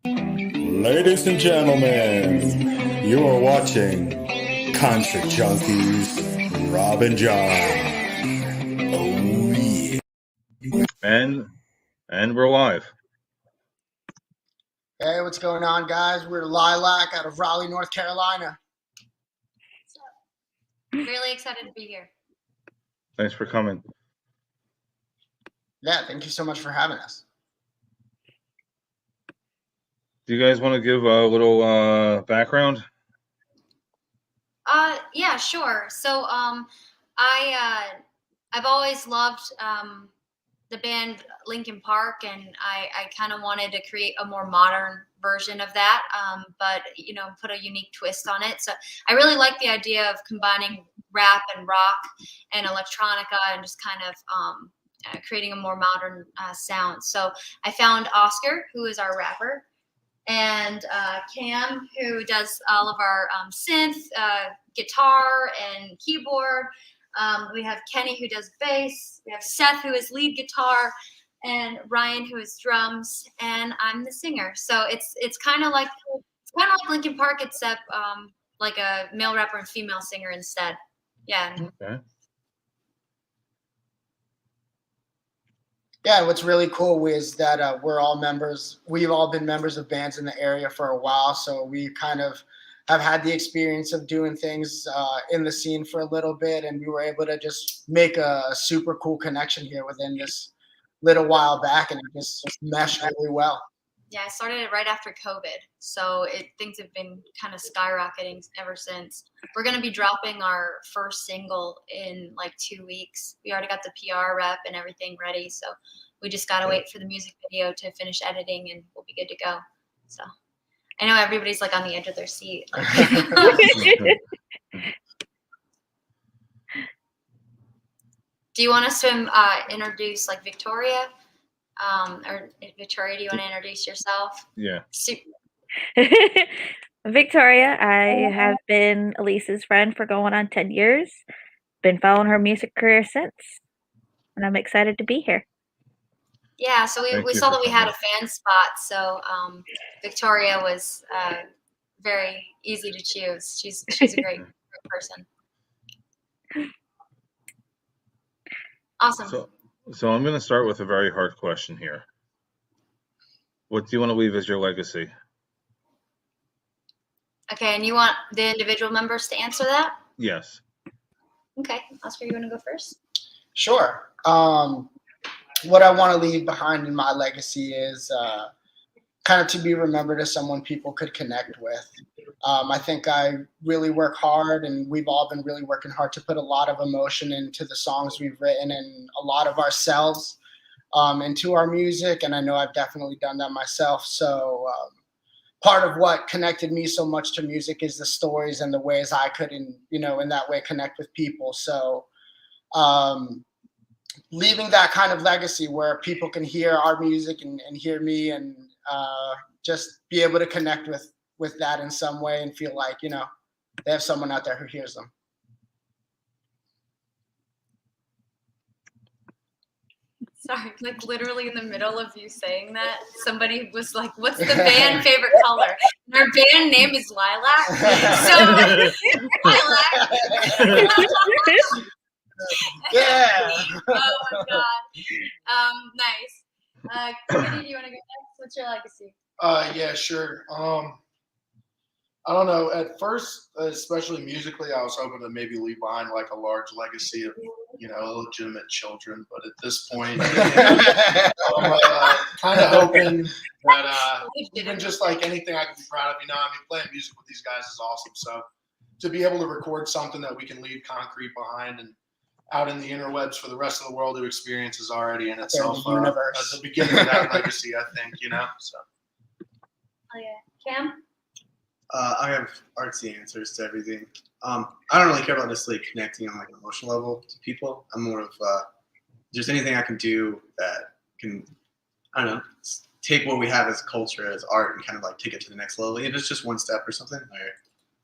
Ladies and gentlemen, you are watching Concert Junkies, Rob and John. Oh yeah. And we're live. Hey, what's going on, guys? We're Lilac out of Raleigh, North Carolina. Really excited to be here. Thanks for coming. Yeah, thank you so much for having us. Do you guys want to give a little background? Yeah, sure. So, I've always loved the band Linkin Park, and I kind of wanted to create a more modern version of that, but put a unique twist on it. So I really like the idea of combining rap and rock and electronica and just kind of creating a more modern sound. So I found Oscar, who is our rapper, and Cam, who does all of our synth, guitar, and keyboard. We have Kenny, who does bass. We have Seth, who is lead guitar, and Ryan, who is drums, and I'm the singer. So it's kind of like Linkin Park, except like a male rapper and female singer instead. Yeah. Okay. Yeah, what's really cool is that we're all members. We've all been members of bands in the area for a while, so we kind of have had the experience of doing things in the scene for a little bit, and we were able to just make a super cool connection here within this little while back, and it just meshed really well. Yeah, I started it right after COVID, so things have been kind of skyrocketing ever since. We're going to be dropping our first single in like 2 weeks. We already got the PR rep and everything ready, so we just got to wait for the music video to finish editing, and we'll be good to go. So I know everybody's like on the edge of their seat. Do you want us to introduce like Victoria? Or Victoria, do you want to introduce yourself? Yeah. Victoria, I have been Elise's friend for going on 10 years. Been following her music career since, and I'm excited to be here. Yeah, so we saw that we had a fan spot, so Victoria was very easy to choose. She's a great person. Awesome. So I'm going to start with a very hard question here. What do you want to leave as your legacy? Okay, and you want the individual members to answer that? Yes. Okay, Oscar, you want to go first? Sure. What I want to leave behind in my legacy is kind of to be remembered as someone people could connect with. I think I really work hard, and we've all been really working hard to put a lot of emotion into the songs we've written and a lot of ourselves into our music. And I know I've definitely done that myself. So part of what connected me so much to music is the stories and the ways I could, in that way, connect with people. So leaving that kind of legacy where people can hear our music and hear me and just be able to connect with that in some way and feel like, they have someone out there who hears them. Sorry, like literally in the middle of you saying that, somebody was like, "What's the band favorite color?" And our band name is Lilac. So Lilac. Yeah. Oh my god. Nice. Kenny, do you want to go next? What's your legacy? Yeah, sure. I don't know. At first, especially musically, I was hoping to maybe leave behind like a large legacy of, illegitimate children. But at this point, I'm kind of hoping that even just like anything I can be proud of, playing music with these guys is awesome. So to be able to record something that we can leave concrete behind and out in the interwebs for the rest of the world to experience is already in itself the beginning of that legacy, I think, so. Oh yeah. Cam? I have artsy answers to everything. I don't really care about necessarily connecting on like an emotional level to people. I'm more of just anything I can do that can, I don't know, take what we have as culture, as art, and kind of like take it to the next level. If it's just one step or something,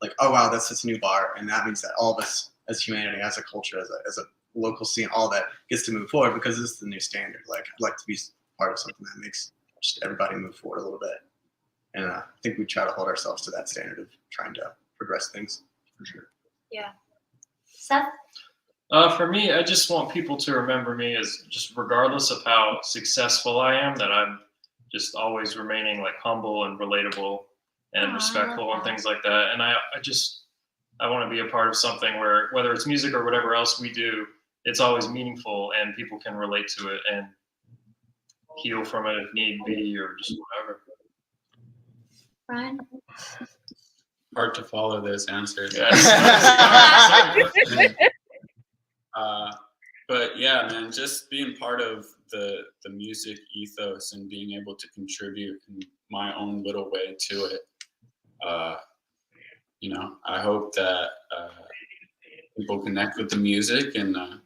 like oh wow, that's just a new bar, and that means that all of us as humanity, as a culture, as a local scene, all that gets to move forward because this is the new standard. Like I'd like to be part of something that makes just everybody move forward a little bit. And I think we try to hold ourselves to that standard of trying to progress things for sure. Yeah. Seth? For me, I just want people to remember me as just regardless of how successful I am, that I'm just always remaining like humble and relatable and Aw, I respectful love and that. things like that. And I want to be a part of something where whether it's music or whatever else we do, it's always meaningful and people can relate to it and heal from it if need be or just whatever. Brian? Hard to follow those answers. But yeah, man, just being part of the music ethos and being able to contribute in my own little way to it. I hope that people connect with the music and I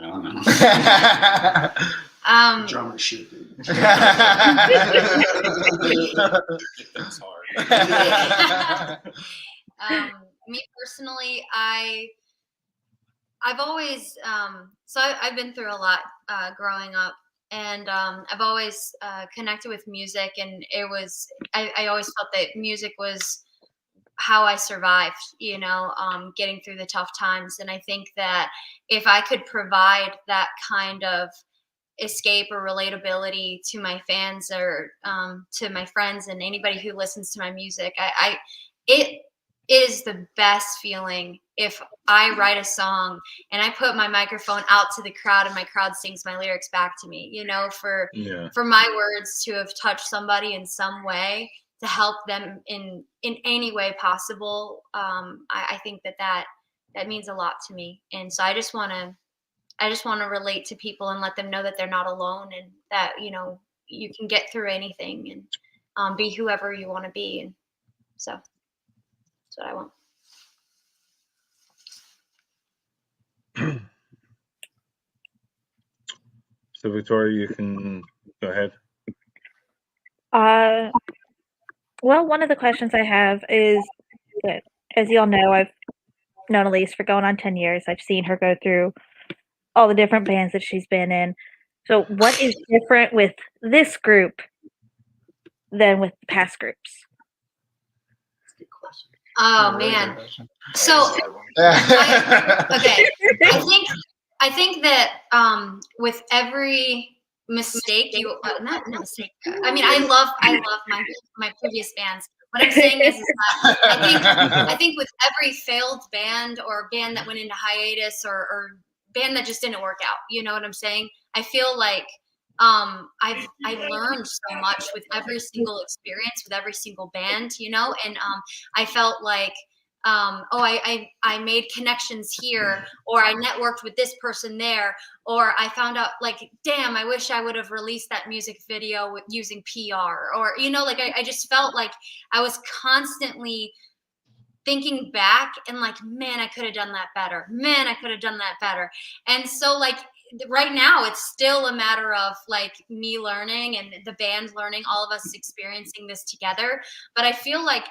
don't know. Drummer shit, dude. That's hard. Me personally, I've always I've been through a lot growing up, and I've always connected with music, and I always felt that music was how I survived, getting through the tough times. And I think that if I could provide that kind of escape or relatability to my fans or to my friends and anybody who listens to my music, it is the best feeling if I write a song and I put my microphone out to the crowd and my crowd sings my lyrics back to me, for my words to have touched somebody in some way to help them in any way possible. I think that means a lot to me. And so I just want to relate to people and let them know that they're not alone and that, you can get through anything and be whoever you want to be. And so that's what I want. So Victoria, you can go ahead. Well, one of the questions I have is that, as you all know, I've known Elise for going on 10 years. I've seen her go through all the different bands that she's been in. So what is different with this group than with past groups? That's a good question. Oh man. So okay. I think that with every mistake not mistake. I mean, I love my previous bands. What I'm saying is that I think with every failed band or band that went into hiatus or band that just didn't work out, you know what I'm saying? I feel like I've learned so much with every single experience, with every single band, and I felt like I made connections here, or I networked with this person there, or I found out like, damn, I wish I would have released that music video using PR, or I just felt like I was constantly thinking back and like, man, I could have done that better. Man, I could have done that better. And so like right now it's still a matter of like me learning and the band learning, all of us experiencing this together. But I feel like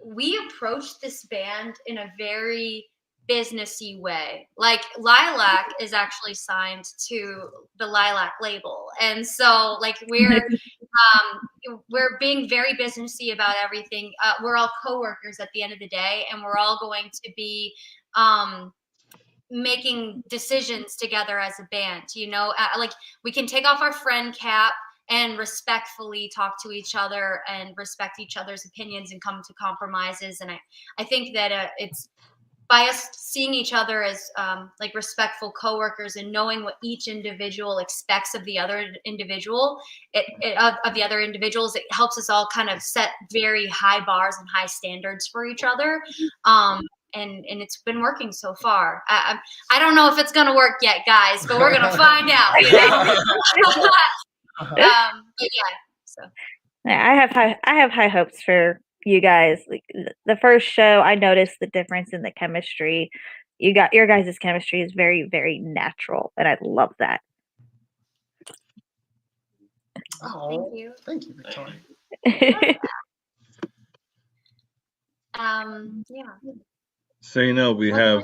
we approached this band in a very businessy way. Like Lilac is actually signed to the Lilac label. And so like we're being very businessy about everything. We're all coworkers at the end of the day, and we're all going to be making decisions together as a band, like we can take off our friend cap and respectfully talk to each other and respect each other's opinions and come to compromises. And I think that it's by us seeing each other as like respectful coworkers and knowing what each individual expects of the other individual, of the other individuals, it helps us all kind of set very high bars and high standards for each other. And it's been working so far. I don't know if it's gonna work yet, guys, but we're gonna find out. But yeah, so Yeah, I have high hopes for you guys. Like the first show, I noticed the difference in the chemistry. Your guys' chemistry is very, very natural, and I love that. Oh, thank you. Thank you, Victoria. Yeah. So we have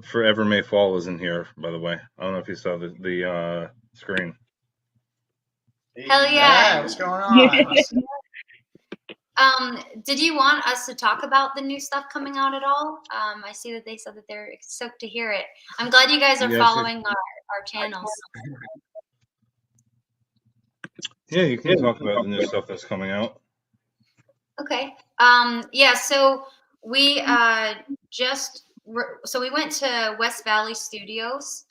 Forever May Fall is in here, by the way. I don't know if you saw the screen. Hell yeah. What's going on? Did you want us to talk about the new stuff coming out at all? I see that they said that they're stoked to hear it. I'm glad you guys are Yes, following our channels. Yeah, you can talk about the new stuff that's coming out. Okay. Yeah. So we so we went to West Valley Studios,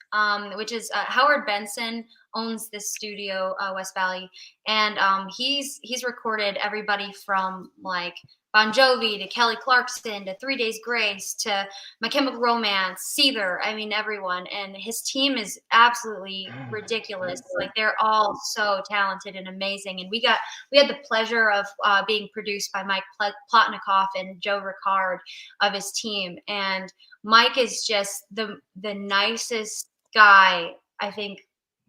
which is Howard Benson owns this studio, West Valley, and he's recorded everybody from like Bon Jovi to Kelly Clarkson to 3 Days Grace to My Chemical Romance, Seether. I mean, everyone. And his team is absolutely ridiculous. Like they're all so talented and amazing. And we had the pleasure of being produced by Mike Plotnikoff and Joe Ricard of his team. And Mike is just the nicest guy I think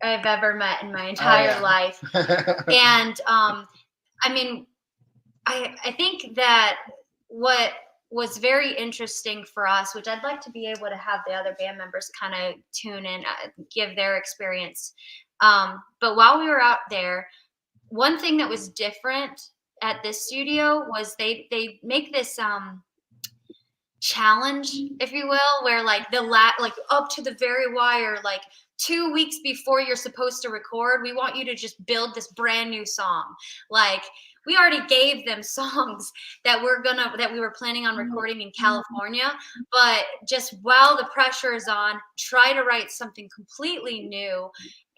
I've ever met in my entire life. And I mean, I think that what was very interesting for us, which I'd like to be able to have the other band members kind of tune in, give their experience. But while we were out there, one thing that was different at this studio was they make this challenge, if you will, where like like up to the very wire, like 2 weeks before you're supposed to record, we want you to just build this brand new song. Like we already gave them songs that we were planning on recording in California, but just while the pressure is on, try to write something completely new.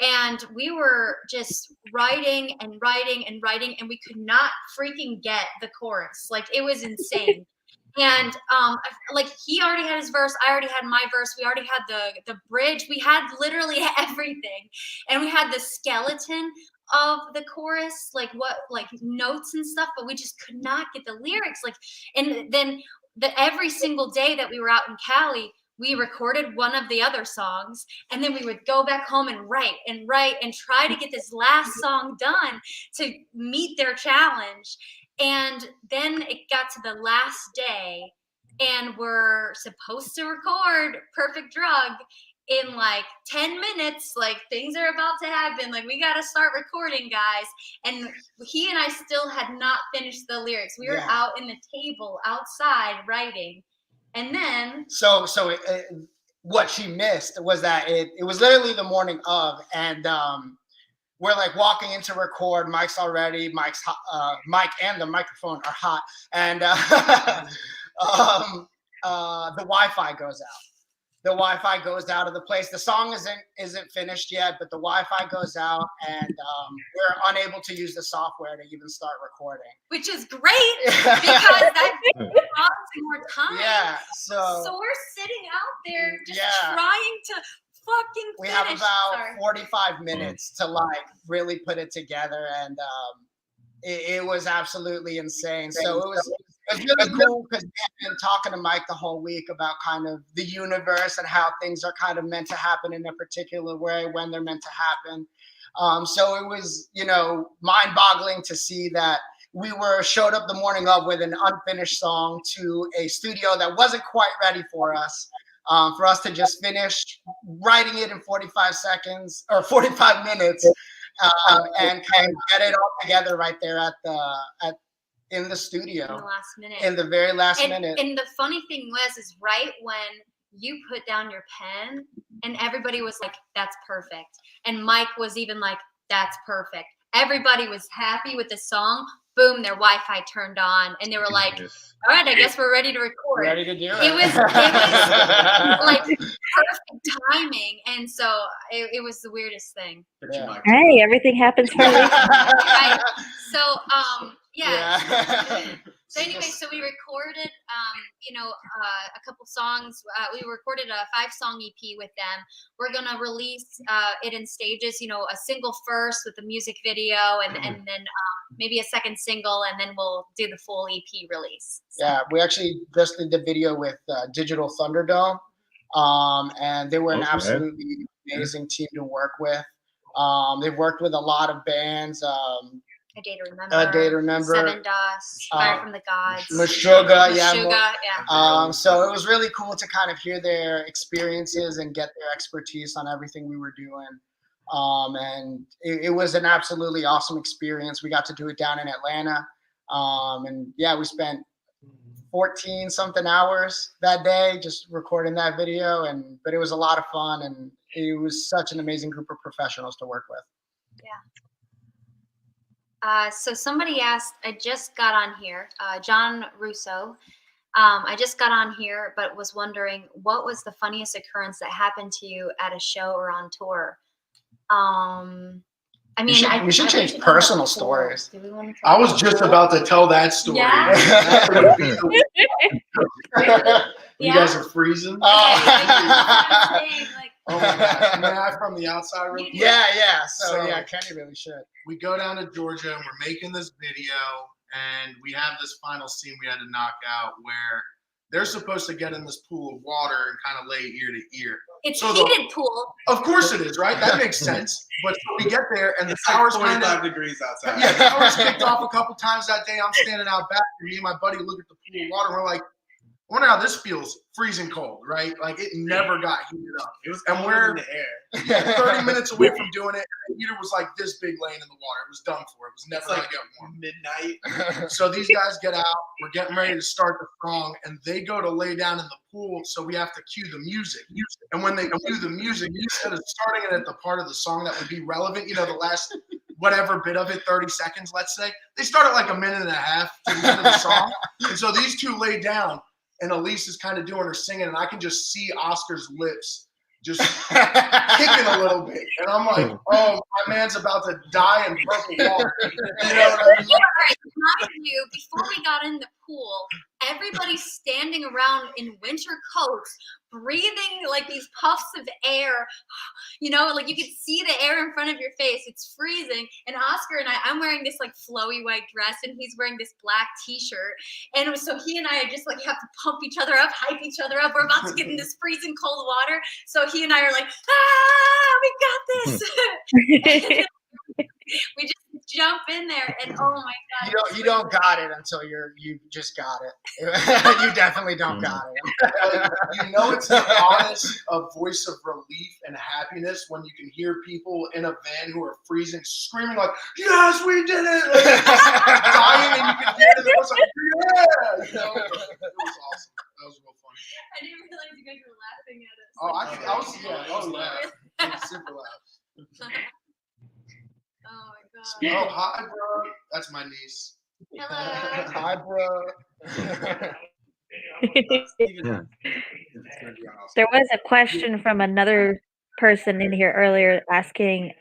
And we were just writing and writing and writing, and we could not freaking get the chorus. Like it was insane. And like he already had his verse, I already had my verse, we already had the bridge, we had literally everything, and we had the skeleton of the chorus, like notes and stuff, but we just could not get the lyrics. Like, and then every single day that we were out in Cali, we recorded one of the other songs, and then we would go back home and write and try to get this last song done to meet their challenge. And then it got to the last day, and we're supposed to record Perfect Drug in like 10 minutes. Like things are about to happen. Like we got to start recording, guys. And he and I still had not finished the lyrics. We were out in the table outside writing. And then what she missed was that it was literally the morning of, and we're like walking into record. Mike and the microphone are hot, and the Wi-Fi goes out. The Wi-Fi goes out of the place. The song isn't finished yet, but the Wi-Fi goes out, and we're unable to use the software to even start recording. Which is great because that costs more time. Yeah. So we're sitting out there just trying to fucking finish. We have about 45 minutes to like really put it together, and it was absolutely insane. So it was really cool because we had been talking to Mike the whole week about kind of the universe and how things are kind of meant to happen in a particular way when they're meant to happen. So it was, mind-boggling to see that we showed up the morning of with an unfinished song to a studio that wasn't quite ready for us. For us to just finish writing it in 45 seconds or 45 minutes and kind of get it all together right there in the studio. In the last minute. In the very last minute. And the funny thing is right when you put down your pen and everybody was like, that's perfect. And Mike was even like, that's perfect. Everybody was happy with the song. Boom, their Wi-Fi turned on, and they were like, all right, I guess we're ready to record. Ready to do it. It was like perfect timing, and so it was the weirdest thing. Yeah. Hey, everything happens for a reason. Right. So, So anyway, so we recorded, a couple songs. We recorded a 5-song EP with them. We're gonna release it in stages. A single first with the music video, and then maybe a second single, and then we'll do the full EP release. So. Yeah, we actually just did the video with Digital Thunderdome, and they were an absolutely amazing team to work with. They've worked with a lot of bands. A Day to Remember. Seven Dust, Fire from the Gods. Meshuggah, yeah. So it was really cool to kind of hear their experiences and get their expertise on everything we were doing. And it was an absolutely awesome experience. We got to do it down in Atlanta. And yeah, we spent 14 something hours that day just recording that video, but it was a lot of fun, and it was such an amazing group of professionals to work with. So somebody asked, I just got on here, John Russo. I just got on here, but was wondering, what was the funniest occurrence that happened to you at a show or on tour? I mean, we should change personal stories. Do we want to I was just about to tell that story. Yeah? That would be you Yeah? guys are freezing. Okay, I'm saying, like, Oh my gosh. May I from the outside real quick? Yeah. So So- yeah, Kenny really should. We go down to Georgia and we're making this video, and we have this final scene we had to knock out where they're supposed to get in this pool of water and kind of lay ear to ear. it's So heated pool. Of course it is, right? That makes sense. But we get there and the It's like power's 45 kind of degrees outside. yeah, the power's kicked off a couple times that day. I'm standing out back, and me and my buddy look at the pool of water, and we're like, I wonder how this feels freezing cold, right? Like it never got heated up. It was And cold we're- in the air. 30 minutes away from doing it, and the heater was like this big laying in the water. It was done for. It was never It's like gonna get warm. midnight. So these guys get out. We're getting ready to start the song, and they go to lay down in the pool. So we have to cue the music. And when they cue the music, instead of starting it at the part of the song that would be relevant, the last whatever bit of it, 30 seconds, let's say, they start at like a minute and a half to the end of the song. And so these two lay down, and Elise is kind of doing her singing, and I can just see Oscar's lips just kicking a little bit. And I'm like, oh, my man's about to die in purple water. You know what I mean? Mind you, before we got in the pool, everybody's standing around in winter coats, breathing like these puffs of air. Like you could see the air in front of your face. It's freezing. And Oscar and I'm wearing this like flowy white dress, and he's wearing this black t-shirt. And so he and I just like have to pump each other up, hype each other up. We're about to get in this freezing cold water. So he and I are like, we got this. We just jump in there, and oh my god! You don't got it until you just got it. You definitely don't got it. It's the honest voice of relief and happiness when you can hear people in a van who are freezing, screaming like, "Yes, we did it!" Like, dying, and you can hear it. And it was like, "Yeah!" It was awesome. That was real funny. I didn't realize you guys were laughing at us. Oh, I was super loud. Oh my god! Oh, hi, bro. That's my niece. Hello. Hi, bro. There was a question from another person in here earlier asking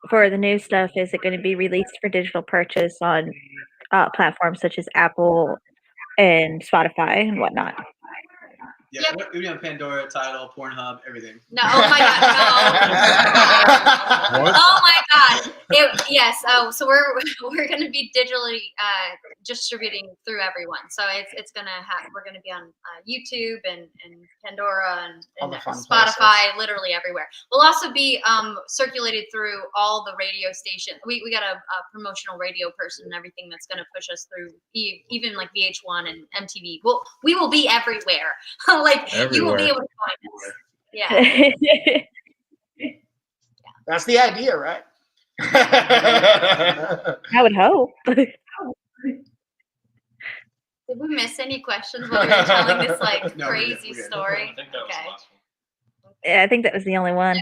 for the new stuff, is it going to be released for digital purchase on platforms such as Apple and Spotify and whatnot? Yeah, Yep. it'll be on Pandora, Tidal, Pornhub, everything. No, oh my god, no. What? Oh my god. Yes. Oh, so we're going to be digitally distributing through everyone. So it's going to we're going to be on YouTube and Pandora and All the fun Spotify, literally everywhere. We'll also be circulated through all the radio stations. We got a promotional radio person and everything that's going to push us through even like VH1 and MTV. We will be everywhere. Like you will be able to find us. Yeah. That's the idea, right? I would hope. Did we miss any questions while we were telling this like No, we're good, crazy we're good. story? I think that was Okay. the last one. Yeah, I think that was the only one.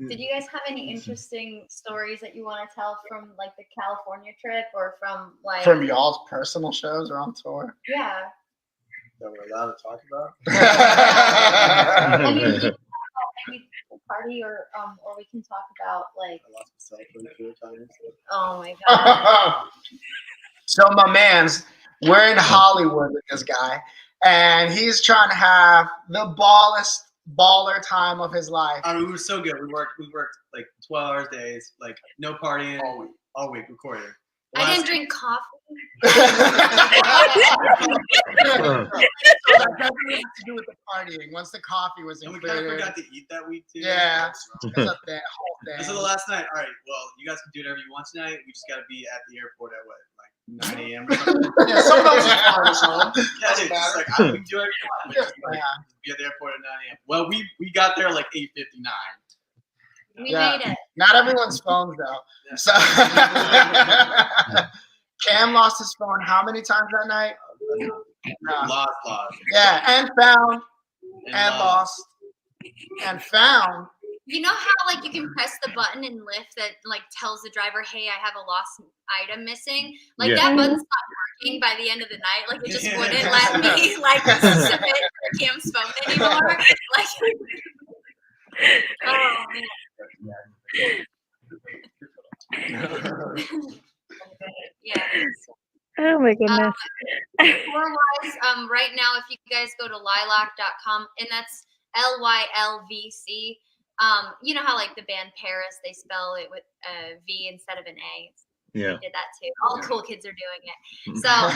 Did you guys have any interesting stories that you want to tell from like the California trip or from like From y'all's personal shows or on tour? Yeah. That we're allowed to talk about. I mean, you can talk about maybe the party or we can talk about like I lost myself 24 times. oh my god. So my man's, we're in Hollywood with this guy, and he's trying to have the baller time of his life. I mean, we were so good. We worked like 12-hour days, like no partying all week recording. I didn't drink coffee. So that definitely has to do with the partying. Once the coffee was And we kind of included. forgot to eat that week too. Yeah. It's a thing, whole This is thing. the last night. All right. Well, you guys can do whatever you want tonight. We just got to be at the airport at what, like 9 a.m. or something? Yeah, sometimes it's fun as well. Yeah, Doesn't dude, it's matter. like, we can do whatever you want. Yeah. Be at the airport at 9 a.m. Well, we got there like 8:59. We made it. Not everyone's phones though. So Cam lost his phone how many times that night? Lost. Yeah, and found and lost and found. You know how like you can press the button in Lyft that like tells the driver, "Hey, I have a lost item missing." Like that button stopped working by the end of the night. Like it just wouldn't let me like submit for Cam's phone anymore. Like, oh man. Yeah. Oh my goodness. Tour-wise, right now, if you guys go to lilac.com, and that's Lylvc. You know how like the band Paris, they spell it with a V instead of an A. Yeah. We did that too. All the cool kids are doing it. So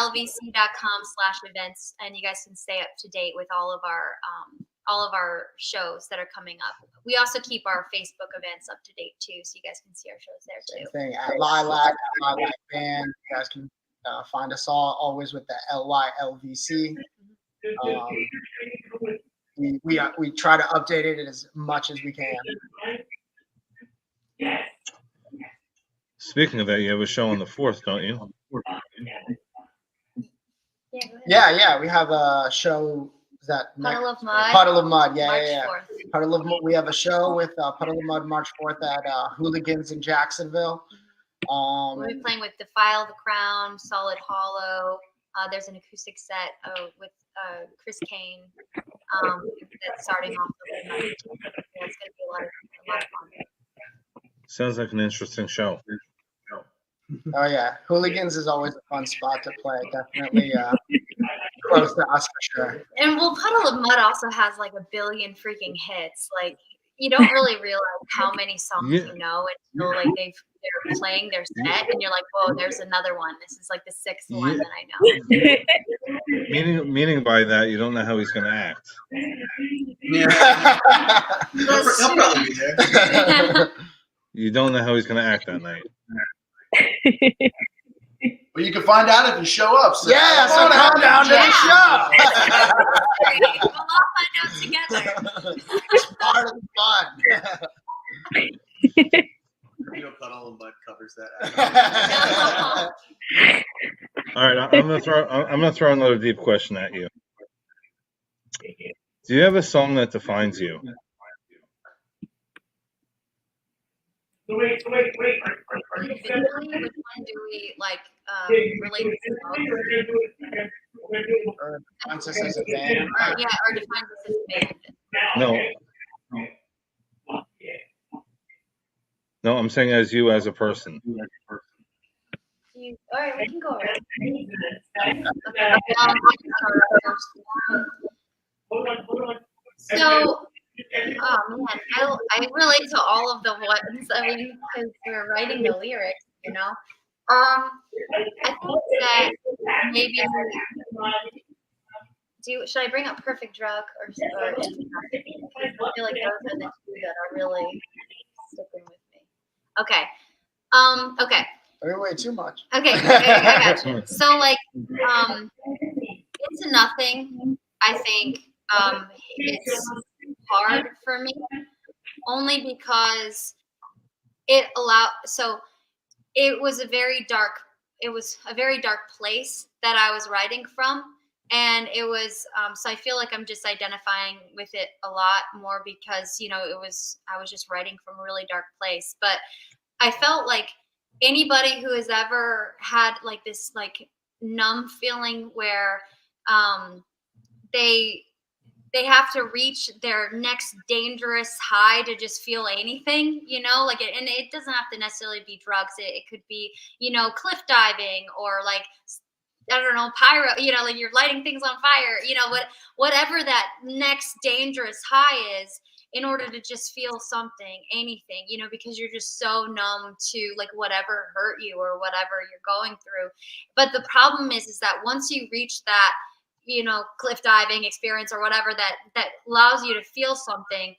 lylvc.com/events, and you guys can stay up to date with all of our shows that are coming up. We also keep our Facebook events up to date too, so you guys can see our shows there too. Thing at Lilac Band. You guys can find us always with the Lylvc. We try to update it as much as we can. Speaking of that, you have a show on the 4th, don't you? Yeah. We have a show. Is that Puddle of Mud. Puddle of Mud. Yeah, March yeah. 4th. Puddle of Mud. We have a show with Puddle of Mud March 4th at Hooligans in Jacksonville. We'll be playing with Defile the Crown, Solid Hollow. There's an acoustic set with Chris Kane. That's starting off the night. It's going to be a lot of fun. Sounds like an interesting show. Oh yeah, Hooligans is always a fun spot to play. Definitely close to us for sure. And Puddle of Mud also has like a billion freaking hits. Like you don't really realize how many songs you know until like they're playing their set, and you're like, whoa, there's another one. This is like the 6th one that I know. Meaning by that, you don't know how he's going to act. Yeah. He'll probably be there. You don't know how he's going to act that night. Well, you can find out if you show up. So Yeah, so come down to the show. We'll all find out together. It's part of the fun. Puddle of Mud covers that. All right, I'm gonna throw another deep question at you. Do you have a song that defines you? Individually, which one do we like relate to most? Or defines us as a band. Or defines us as a band. No, I'm saying as you as a person. All right, we can go around. So, oh man, I relate to all of the ones. I mean, because we're writing the lyrics, you know. I think that maybe should I bring up Perfect Drug or I feel like those are the two that are really sticking with me. Okay. Okay. Way too much. Okay, I got you. So like, It's a Nothing. I think it's hard for me, only because it was a very dark place that I was writing from, and it was so I feel like I'm just identifying with it a lot more because I was just writing from a really dark place. But I felt like anybody who has ever had like this like numb feeling where they have to reach their next dangerous high to just feel anything, and it doesn't have to necessarily be drugs. It could be, cliff diving or like, I don't know, pyro, like you're lighting things on fire, whatever that next dangerous high is, in order to just feel something, anything, because you're just so numb to like whatever hurt you or whatever you're going through. But the problem is that once you reach that, cliff diving experience or whatever that allows you to feel something,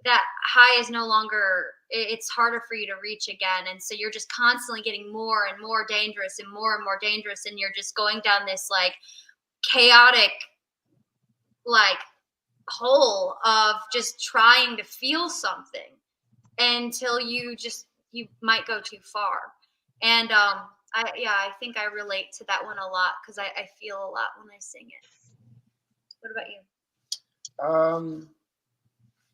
that high is no longer, it's harder for you to reach again. And so you're just constantly getting more and more dangerous and more dangerous. And you're just going down this like chaotic, like hole of just trying to feel something until you might go too far. And I think I relate to that one a lot because I feel a lot when I sing it. What about you?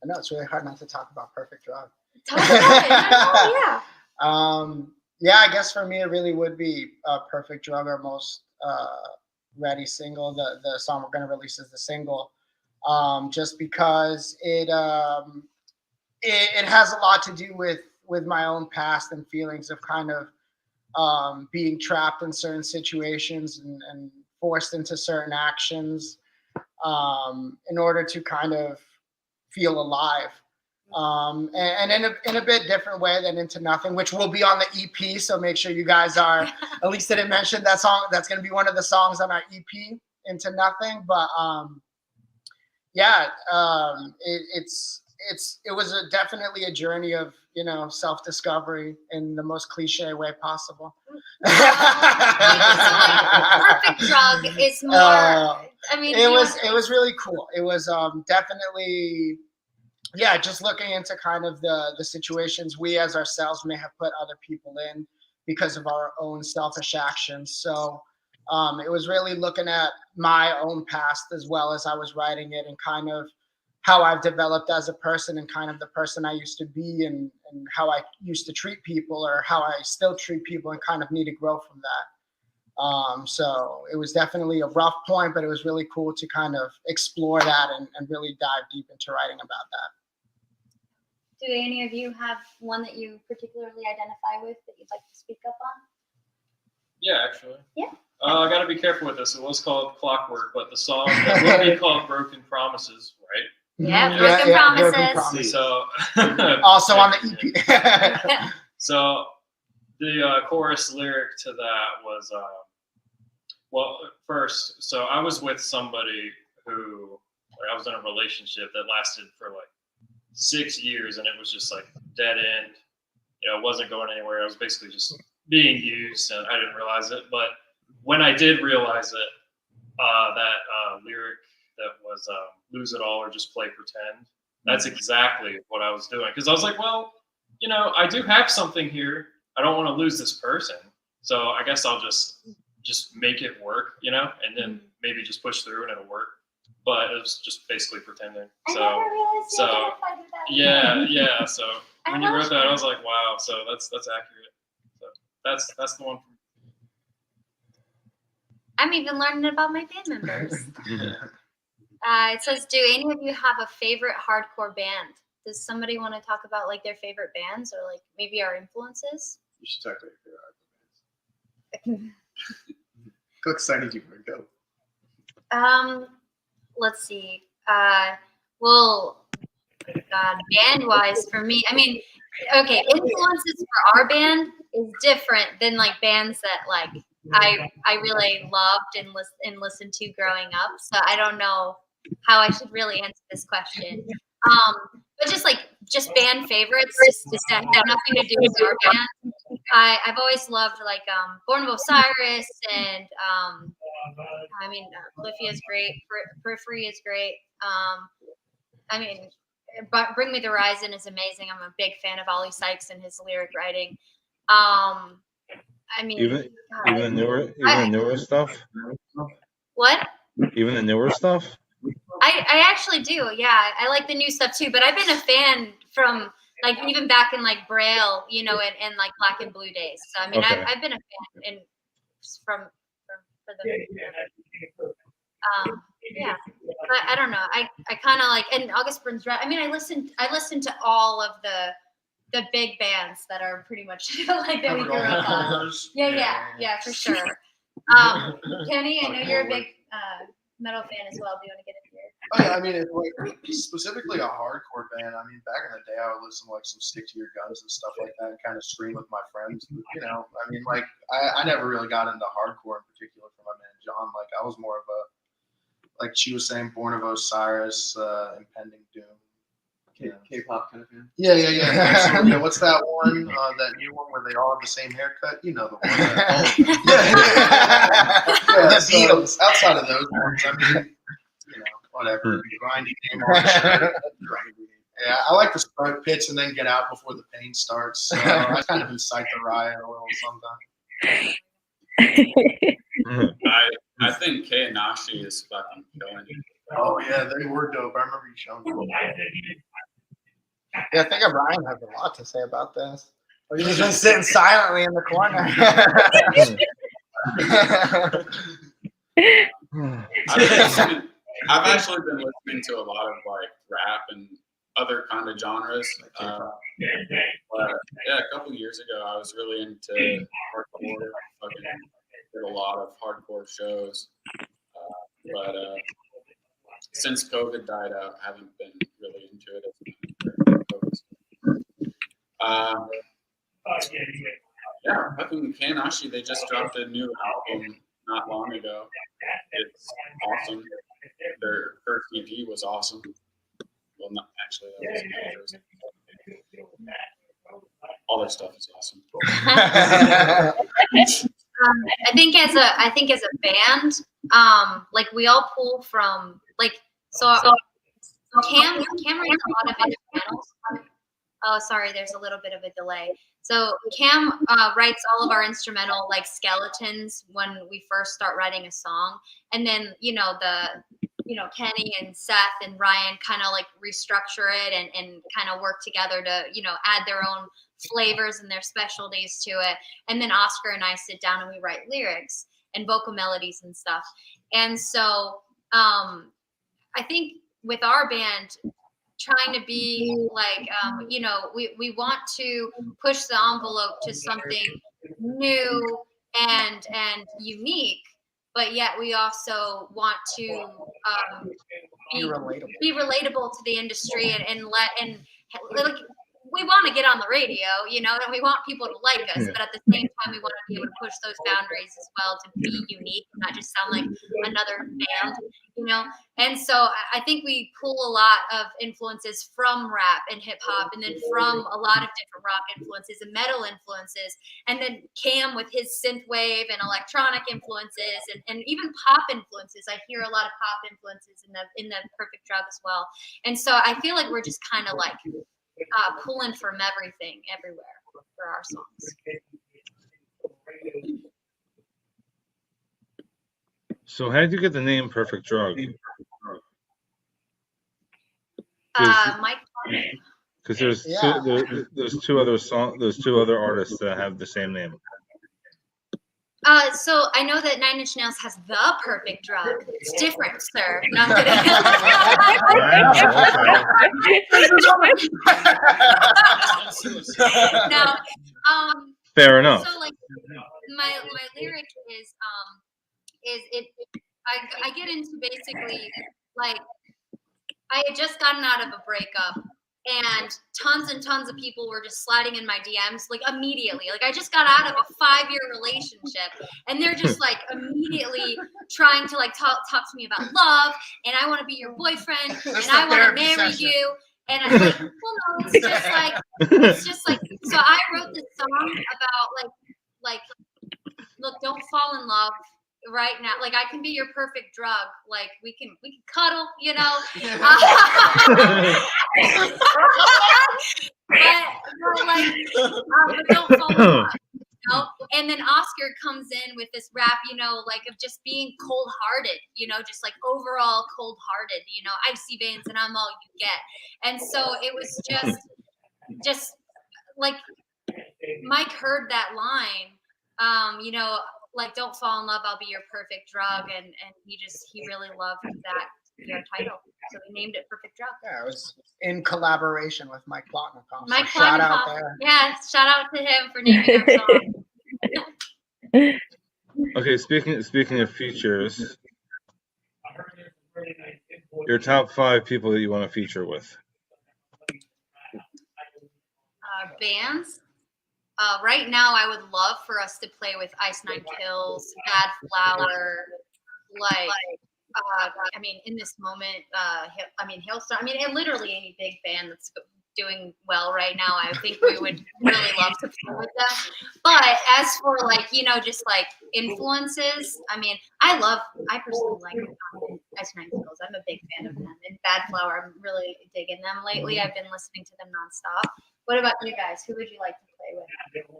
I know it's really hard not to talk about Perfect Drug. Talk about it. Yeah, I guess for me it really would be Perfect Drug, our most ready single. The song we're going to release is the single, just because it has a lot to do with my own past and feelings of kind of being trapped in certain situations and forced into certain actions in order to kind of feel alive. And in a bit different way than Into Nothing, which will be on the EP. So make sure you guys are, at least didn't mention that song. That's going to be one of the songs on our EP, Into Nothing. But it was definitely a journey of, self-discovery in the most cliche way possible. Perfect Drug is more, it was really cool. It was definitely, just looking into kind of the situations we as ourselves may have put other people in because of our own selfish actions. So it was really looking at my own past as well as I was writing it, and kind of how I've developed as a person and kind of the person I used to be, and how I used to treat people, or how I still treat people, and kind of need to grow from that. So it was definitely a rough point, but it was really cool to kind of explore that and really dive deep into writing about that. Do any of you have one that you particularly identify with that you'd like to speak up on? Yeah, actually. Yeah. I got to be careful with this. It was called Clockwork, but the song will be called Broken Promises, right? Yeah, Broken Promises. Broken Promises. So also on the EP. So the chorus lyric to that was, first, so I was with somebody who, I was in a relationship that lasted for like 6 years, and it was just like dead end. It wasn't going anywhere. I was basically just being used, and I didn't realize it. But when I did realize it, that lyric that was lose it all or just play pretend, that's exactly what I was doing. Because I was like, well, I do have something here. I don't want to lose this person. So I guess I'll just make it work, and then maybe just push through and it'll work. But it was just basically pretending. I never realized you identified with that. Yeah. So when you wrote that, I was like, wow. So that's accurate. So that's the one. I'm even learning about my band members. It says, do any of you have a favorite hardcore band? Does somebody want to talk about like their favorite bands, or like maybe our influences? You should talk about your favorite hardcore bands. How excited you were, go. Let's see. Well, God, band-wise for me, okay, influences for our band is different than like bands that like I really loved and listened to growing up. So I don't know how I should really answer this question. But just band favorites, just have nothing to do with our band. I've always loved like Born of Osiris, and Polyphia is great. Periphery is great. But Bring Me the Horizon is amazing. I'm a big fan of Ollie Sykes and his lyric writing. Even the newer stuff. What? Even the newer stuff. I actually do. Yeah, I like the new stuff too. But I've been a fan from like even back in like Braille, and like Black and Blue days. So Okay. I've been a fan for the. Yeah, but I don't know. I kind of like, and August Burns Red. I listened to all of the big bands that are pretty much like that we grew up on. Yeah, for sure. Kenny, I know you're a big metal fan as well. Do you want to get into it? Oh, yeah, it's like specifically a hardcore band. Back in the day, I would listen to like some Stick to Your Guns and stuff like that, and kind of scream with my friends. I never really got into hardcore in particular for my man John. Like I was more of a, like she was saying, Born of Osiris, Impending Doom. K-pop kind of fan. Yeah. Absolutely. What's that one? That new one where they all have the same haircut? You know the one. The Beatles. Outside of those ones, whatever, grinding game on shirt. Yeah, I like to start pitch and then get out before the pain starts. So I kind of incite the riot a little sometimes. I think Kay and Nashi is fucking killing it. Oh yeah, they were dope. I remember you showing me. Yeah, I think Brian has a lot to say about this. He's just been sitting silently in the corner. I've actually been listening to a lot of like rap and other kind of genres. But yeah, a couple years ago, I was really into hardcore. Fucking did a lot of hardcore shows. But since COVID died out, I haven't been really into it. Yeah, fucking Kay and Nashi, they just dropped a new album not long ago. It's awesome. Their first EP was awesome. Well, not actually, that was their first. All their stuff is awesome. I think as a band, like we all pull from like Cam writes a lot of instrumentals. Oh, sorry, there's a little bit of a delay. So Cam writes all of our instrumental like skeletons when we first start writing a song, and then Kenny and Seth and Ryan kind of like restructure it and kind of work together to add their own flavors and their specialties to it, and then Oscar and I sit down and we write lyrics and vocal melodies and stuff. And so I think with our band, trying to be like, we want to push the envelope to something new and unique, but yet we also want to be relatable to the industry and like, we want to get on the radio, and we want people to like us, but at the same time, we want to be able to push those boundaries as well to be unique, not just sound like another band, And so I think we pull a lot of influences from rap and hip hop, and then from a lot of different rock influences and metal influences, and then Cam with his synth wave and electronic influences, and even pop influences. I hear a lot of pop influences in the Perfect Drug as well, and so I feel like we're just kind of like pulling from everything everywhere for our songs. So how did you get the name Perfect Drug? Mike. Because there's two other artists that have the same name. So I know that 9 Inch Nails has the Perfect Drug. It's different, sir. No, I'm kidding. No. Fair enough. So like my lyric is I get into basically like I had just gotten out of a breakup. And tons of people were just sliding in my DMs like immediately. Like I just got out of a 5-year relationship, and they're just like immediately trying to like talk to me about love, and I want to be your boyfriend, and I want to marry you. And I'm like, well, no, it's just like. So I wrote this song about like, look, don't fall in love right now. Like I can be your perfect drug. Like we can cuddle, but don't fall in love. And then Oscar comes in with this rap, like of just being cold-hearted, just like overall cold-hearted, icy veins and I'm all you get. And so it was just like Mike heard that line, like don't fall in love, I'll be your perfect drug, and he really loved that title, so he named it Perfect Drug. Yeah, it was in collaboration with Mike Plotnikoff. Mike so shout out Plotnikoff. there. Yeah, shout out to him for naming our song. Okay, speaking of features, your top 5 people that you want to feature with. Bands. Right now, I would love for us to play with Ice Nine Kills, Bad Flower, in this moment, Hailstorm. Literally any big band that's doing well right now, I think we would really love to play with them. But as for just like influences, I personally like Ice Nine Kills. I'm a big fan of them. And Bad Flower, I'm really digging them lately. I've been listening to them nonstop. What about you guys? Who would you like to play with?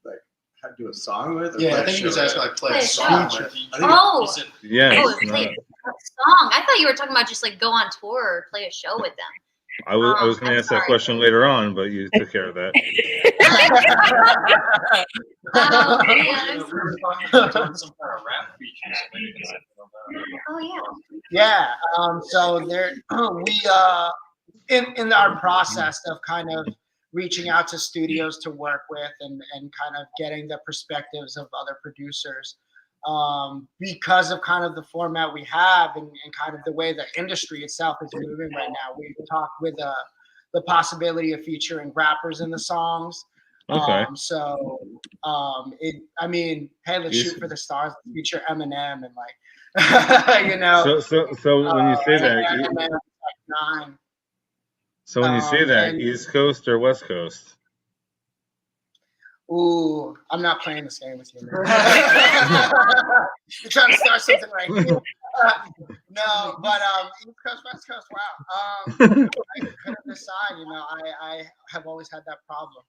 Like, how to do a song with? Or Yeah, play I a think he was show asking with? like play Play a a song show. with. I think Oh, Yeah, oh, it's play not- a song. I thought you were talking about just like go on tour or play a show with them. I was going I'm to ask that sorry. question later on, but you took care of that. Oh, We man. were talking about doing some kind of rap feature, so maybe you can send it on that. Oh, yeah. Yeah. So there, in our process of kind of reaching out to studios to work with and kind of getting the perspectives of other producers, because of kind of the format we have and kind of the way the industry itself is moving right now, we've talked with the possibility of featuring rappers in the songs. Okay. I mean, hey, let's You shoot s- for the stars, feature Eminem and like, you know. So when you say that, Eminem, like 9. so when you say that, and- East Coast or West Coast? Ooh, I'm not playing this game with you, man. You're trying to start something right here. No, but East Coast, West Coast, wow. I couldn't decide. You know, I have always had that problem.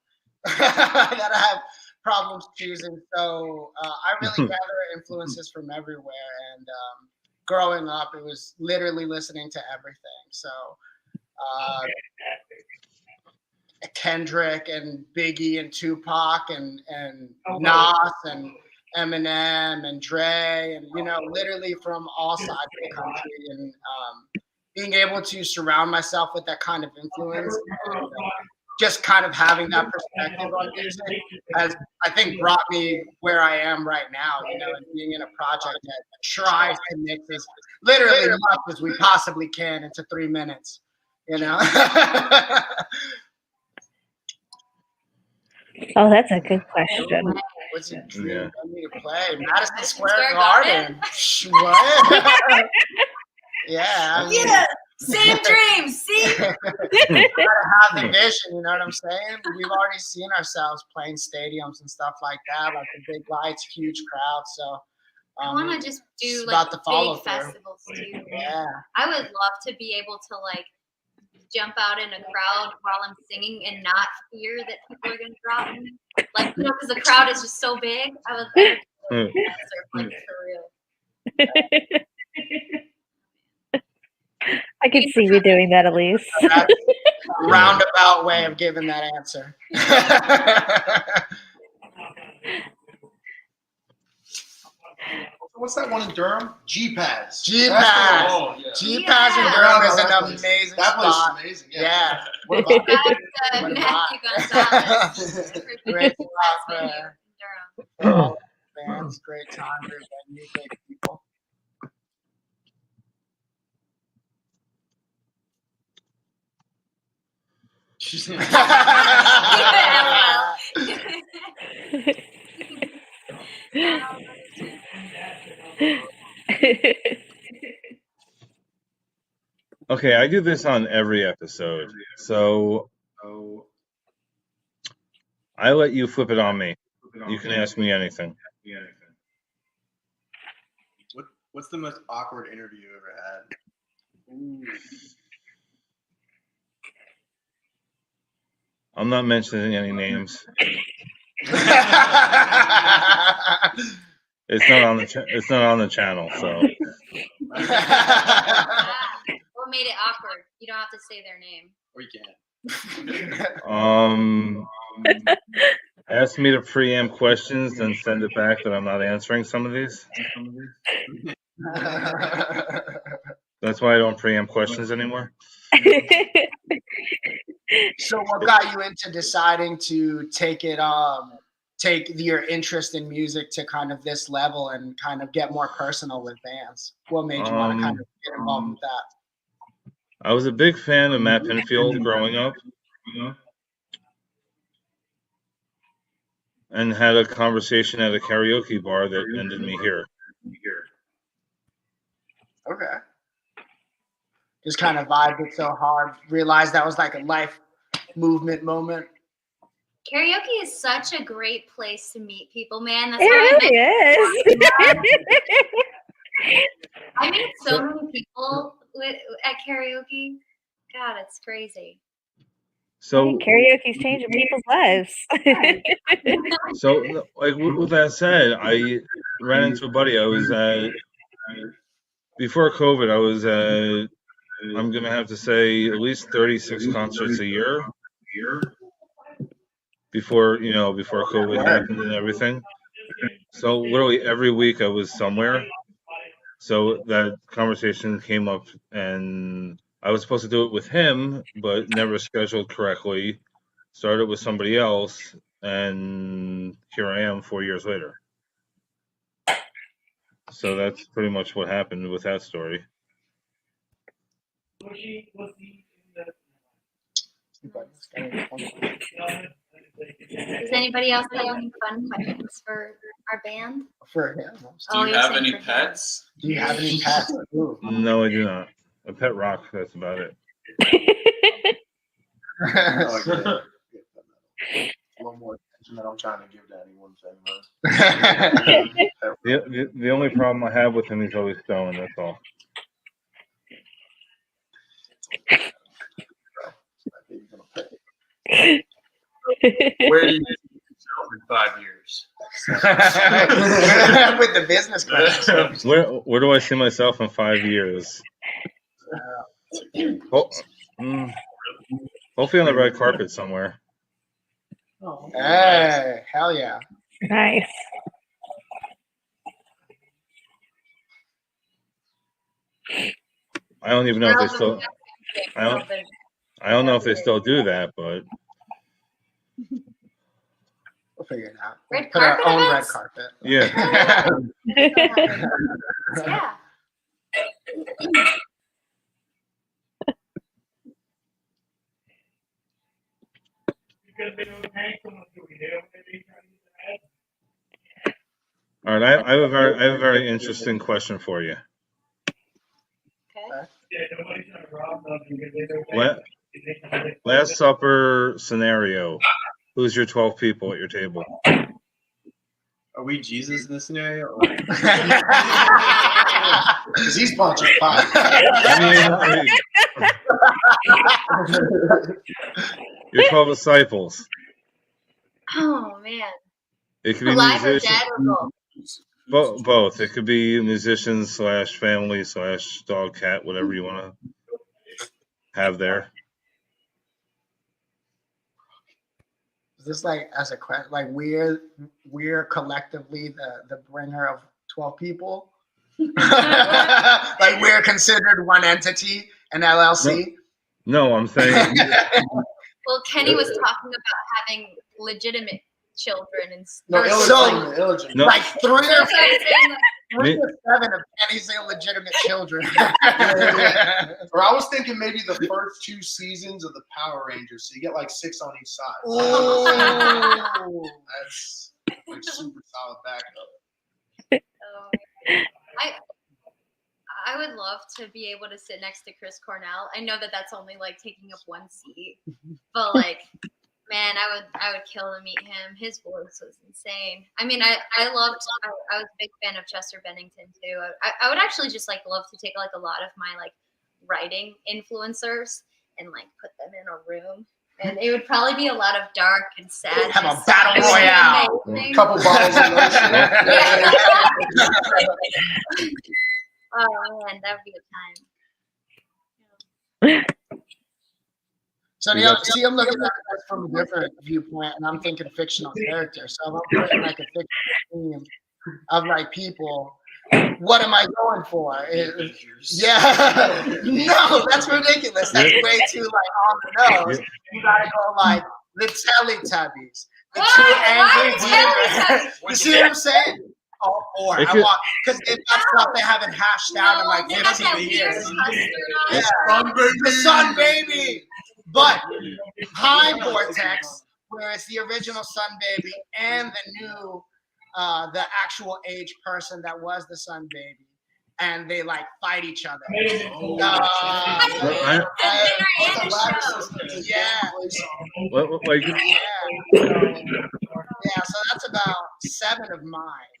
That I have problems choosing. So I really gather influences from everywhere. And growing up, it was literally listening to everything. So Kendrick and Biggie and Tupac and Nas and Eminem and Dre and, you know, literally from all sides of the country. And being able to surround myself with that kind of influence and just kind of having that perspective on music has, I think, brought me where I am right now, you know, and being in a project that tries to mix as literally much as we possibly can into 3 minutes, you know. Oh, that's a good question. What's your dream? Yeah. I need to play Madison Madison Square Square Garden. What? Yeah, I mean, Yeah, same dream. See? gotta have the vision. You know what I'm saying? We've already seen ourselves playing stadiums and stuff like that, like the big lights, huge crowds. So I want to just do it's like about the follow big through. festivals too. Yeah. I would love to be able to like jump out in a crowd while I'm singing and not fear that people are gonna drop me. Like, you know, because the crowd is just so big. I would love to like for real. I can see you doing that, Elise. That's a roundabout way of giving that answer. What's that one in Durham? G-Pads. G-Pads. Oh, yeah. G-Pads in Yeah. Durham is That an place- amazing That place spot. is amazing. Yeah. What about That's What Matthew about- Gonzalez. Great Class spot venue there. in Durham. For all the fans, great time, great venue, great people. Okay, I do this on every episode. So I let you flip it on me. You can ask me anything. What's the most awkward interview you ever had? I'm not mentioning any names. It's not on the it's not on the channel, so What made it awkward? You don't have to say their name. Or you can. ask me to preamp questions and send it back that I'm not answering some of these. That's why I don't preamp questions anymore. So what got you into deciding to take your interest in music to kind of this level and kind of get more personal with bands? What made you want to kind of get involved with that? I was a big fan of Matt Pinfield growing up, and had a conversation at a karaoke bar that ended me here. Okay. Just kind of vibed it so hard. Realized that was like a life movement moment. Karaoke is such a great place to meet people, man. That's It how I met really is. I meet so many people at karaoke. God, it's crazy. So, Karaoke's changing people's lives. so like with that said, I ran into a buddy. I was at before COVID. I was at I'm gonna have to say at least 36 concerts a year before COVID happened and everything. So literally every week I was somewhere. So that conversation came up, and I was supposed to do it with him, but never scheduled correctly. Started with somebody else, and here I am 4 years later. So that's pretty much what happened with that story. Does anybody else have any fun questions for our band? For him. Do you have any pets? Do you have any pets? Ooh. No, I do not. A pet rock. That's about it. Oh, yeah. A little more attention that I'm trying to give to any one thing, though. The only problem I have with him is always stoned. That's all. Where do you see yourself in 5 years? With the business questions. Where do I see myself in 5 years? Hopefully on the red carpet somewhere. Hey, hell yeah. Nice. I don't even know if they still. I don't know if they still do that, but We'll figure it out. Red Put our carpet own red events? carpet. yeah. Yeah. All right, I have a very interesting question for you. Okay. Last Supper scenario. Who's your 12 people at your table? Are we Jesus in this scenario? Because he's punching pie. I mean, your 12 disciples. Oh man. It could be Alive or musicians. dead or both? Both. It could be musicians / family / dog, cat, whatever you want to have there. Is this like as a question? Like we're collectively the bringer of 12 people. Like we're considered one entity, an LLC. No, I'm saying. Well, Kenny was talking about having legitimate children and No, illegitimate. No. Like three or That's what I'm saying, like, 3 or 7 of Kenny's illegitimate children. Or I was thinking maybe the first 2 seasons of the Power Rangers, so you get like 6 on each side. Oh, That's like super solid backup. I would love to be able to sit next to Chris Cornell. I know that that's only like taking up 1 seat, but like, man, I would kill to meet him. His voice was insane. I mean, I was a big fan of Chester Bennington too. I would actually just like love to take like a lot of my like writing influencers and like put them in a room. And it would probably be a lot of dark and sad. have a battle royale. Couple bottles of lotion. Yeah. Oh man, that would be a time. So I'm looking at this from a different viewpoint, and I'm thinking fictional character. So if I'm putting like a fictional theme of like people, what am I going for? Yeah, no, that's ridiculous. That's way too like on the nose. You gotta go like the Teletubbies, the 2 angry demons. You see what I'm saying? All 4. I want because that's stuff they haven't hashed out in like 15 years. Yeah. The Sun Baby. But Time Vortex, where it's the original Sun Baby and the new, the actual age person that was the Sun Baby, and they like fight each other. Yeah. So that's about 7 of mine.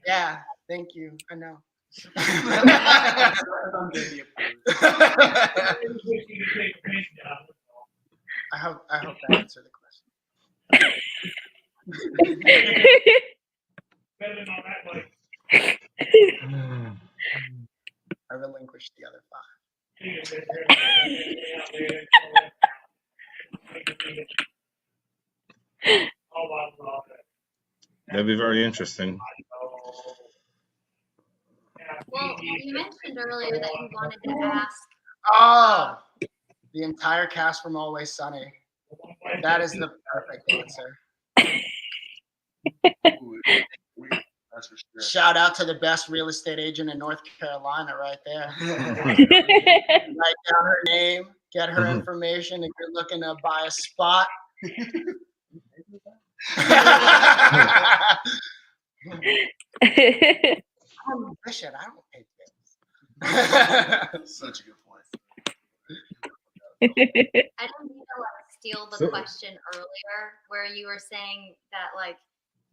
Yeah, thank you. I know. I hope that answered the question. I relinquished the other 5. That'd be very interesting. Well, you mentioned earlier that you wanted to ask. Oh, the entire cast from Always Sunny. That is the perfect answer. That's for sure. Shout out to the best real estate agent in North Carolina right there. Write down her name, get her information if you're looking to buy a spot. Listen, I don't pay bills. Such a good point. I didn't mean to steal the question earlier, where you were saying that like,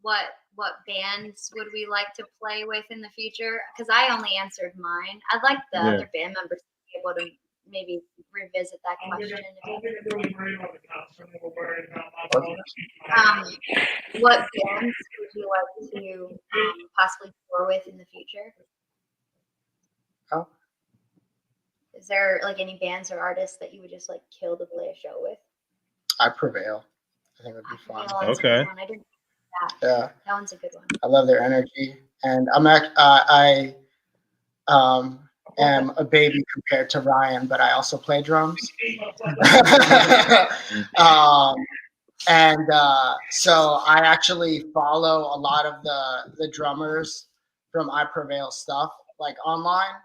what bands would we like to play with in the future? Because I only answered mine. I'd like the other band members to be able to maybe revisit that question. What bands would you like to possibly tour with in the future? Oh. Is there like any bands or artists that you would just like kill to play a show with? I Prevail. I think it would be fun. Okay. I didn't. Yeah. That one's a good one. I love their energy, and I am a baby compared to Ryan, but I also play drums. So I actually follow a lot of the drummers from I Prevail stuff, like online.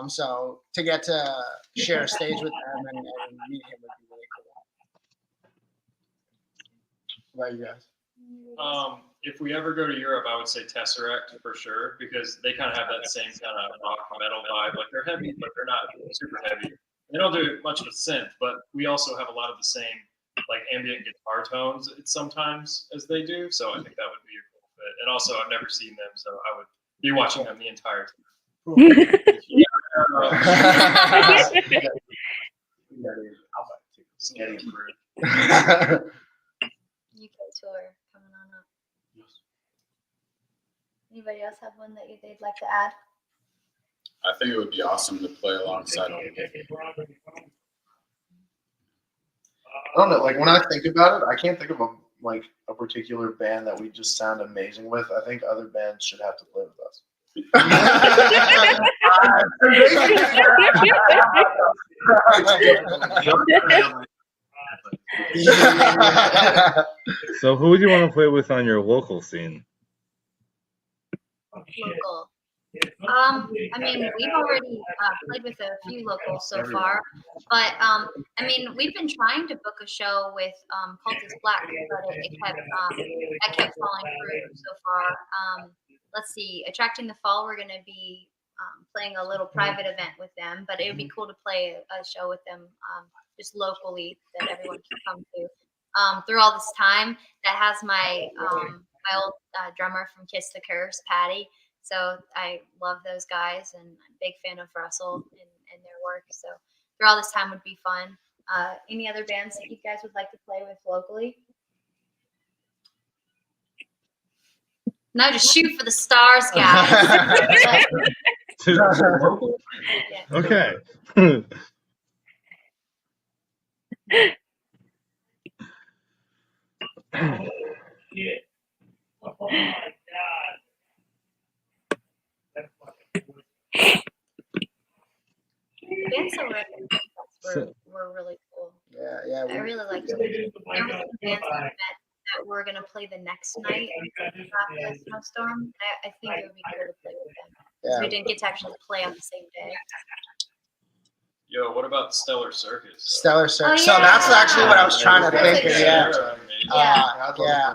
So to get to share a stage with them and meet him would be really cool. What about you guys? If we ever go to Europe, I would say Tesseract for sure, because they kind of have that same kind of rock metal vibe. Like they're heavy, but they're not super heavy. They don't do much of a synth, but we also have a lot of the same like ambient guitar tones sometimes as they do. So I think that would be a cool fit. And also, I've never seen them, so I would be watching them the entire time. UK tour coming on up. Anybody else have one that they'd like to add? I think it would be awesome to play alongside them. I don't know. Like when I think about it, I can't think of a particular band that we just sound amazing with. I think other bands should have to play with us. So who would you want to play with on your local scene? Local. I mean, we've already played with a few locals so far, but I mean, we've been trying to book a show with Cultist Black, but it kept falling through so far. Let's see, Attracting the Fall, we're going to be playing a little private event with them, but it would be cool to play a show with them just locally that everyone can come to. Through all this time, that has my my old drummer from Kiss the Curse, Patty. So I love those guys, and I'm a big fan of Russell and their work. So through all this time would be fun. Any other bands that you guys would like to play with locally? No, just shoot for the stars, guys. Okay. The bands that were really cool. Yeah. I really liked it. There were some bands that were going to play the next night after the snowstorm. I think it would be cool to play with them. Because we didn't get to actually play on the same day. Yo, what about Stellar Circus? Stellar Circus. Oh, So yeah. that's actually what I was trying to think of. Yeah.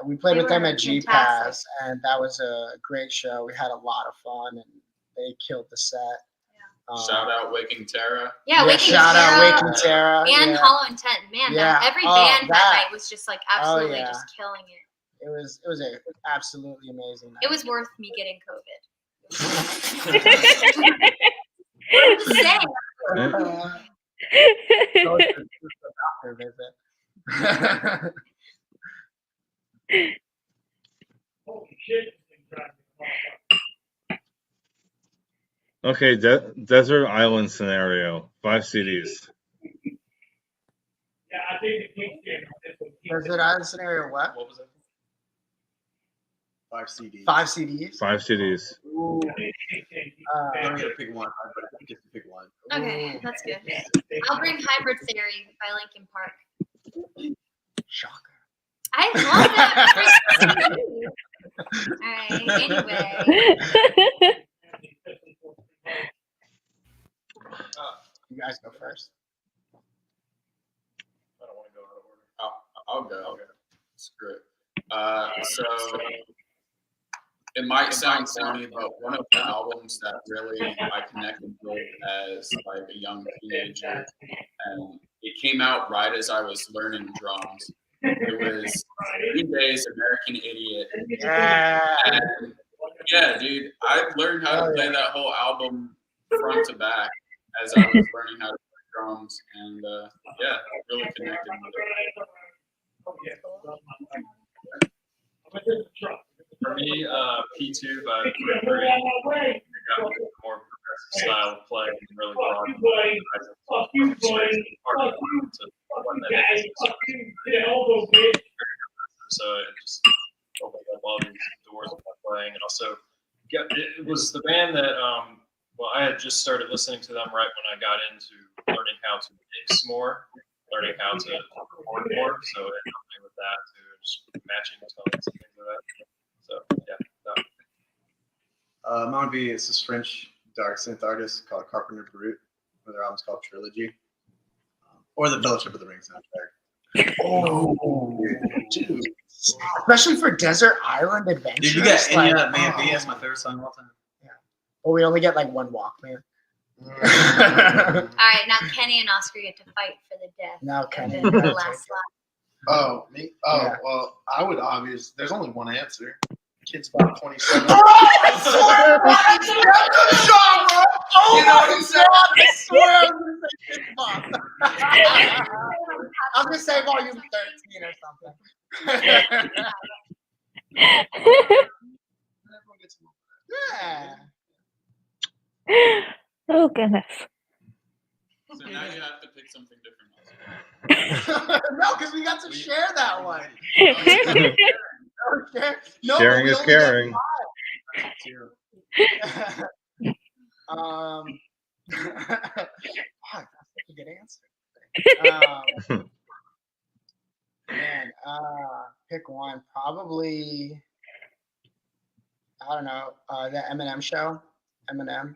We played with them were at G-Pass, fantastic. and that was a great show. We had a lot of fun, and they killed the set. Shout out Waking Terra. Yeah, Waking shout out Terra Waking Terra and yeah. Hollow Intent. Man, Yeah. every Oh, band that that- night was just like absolutely yeah. just killing it. It was a absolutely amazing night. It was worth me getting COVID. Just saying. Go to the doctor visit. Okay, desert island scenario. 5 CDs. Desert Island scenario what? What was it? 5 CDs. 5 CDs. 5 CDs. Ooh. I'm gonna pick one, but I get to pick one. Okay, that's good. I'll bring Hybrid Theory by Linkin Park. Shocker. I love that. Alright, anyway. You guys go first. I don't want to go out of order. I'll go. Screw it. So it might sound funny, but one of the albums that really I connected with as like a young teenager, and it came out right as I was learning drums. It was Green Day's American Idiot. Yeah. And yeah, dude, I learned how to play that whole album front to back as I was learning how to play drums, and yeah, really connected with it. For me, P2 by Mercury. It got me more progressive style of play and really broad. So it just opened up all these doors of my playing, and also it was the band that well, I had just started listening to them right when I got into learning how to mix more, learning how to record more. So it helped me with that too, just matching tones and things like that. So yeah. Mine would be it's this French dark synth artist called Carpenter Brut. Their album's called Trilogy, or the Fellowship of the Ring soundtrack. Oh, dude. Especially for Desert Island Adventures. Dude, you got any of that like, Man B? That's my favorite song of all time. Well, we only get like one Walkman. Alright, now Kenny and Oscar get to fight for the death. Now And Kenny. then the last slot. Oh, me? Oh, Yeah. well, I would obviously. There's only one answer. Kids about 27. I swear, bro, that's a good song, bro. Oh You know my what he said? God, I swear I was gonna say Kid Box. I was gonna say volume 13 or something. Yeah. Oh goodness. So now you have to pick something different. No, because we got to share that one. No, Sharing we is only get caring. Wow, that's such a good answer. Man, pick one. Probably, I don't know, the Eminem show. Eminem.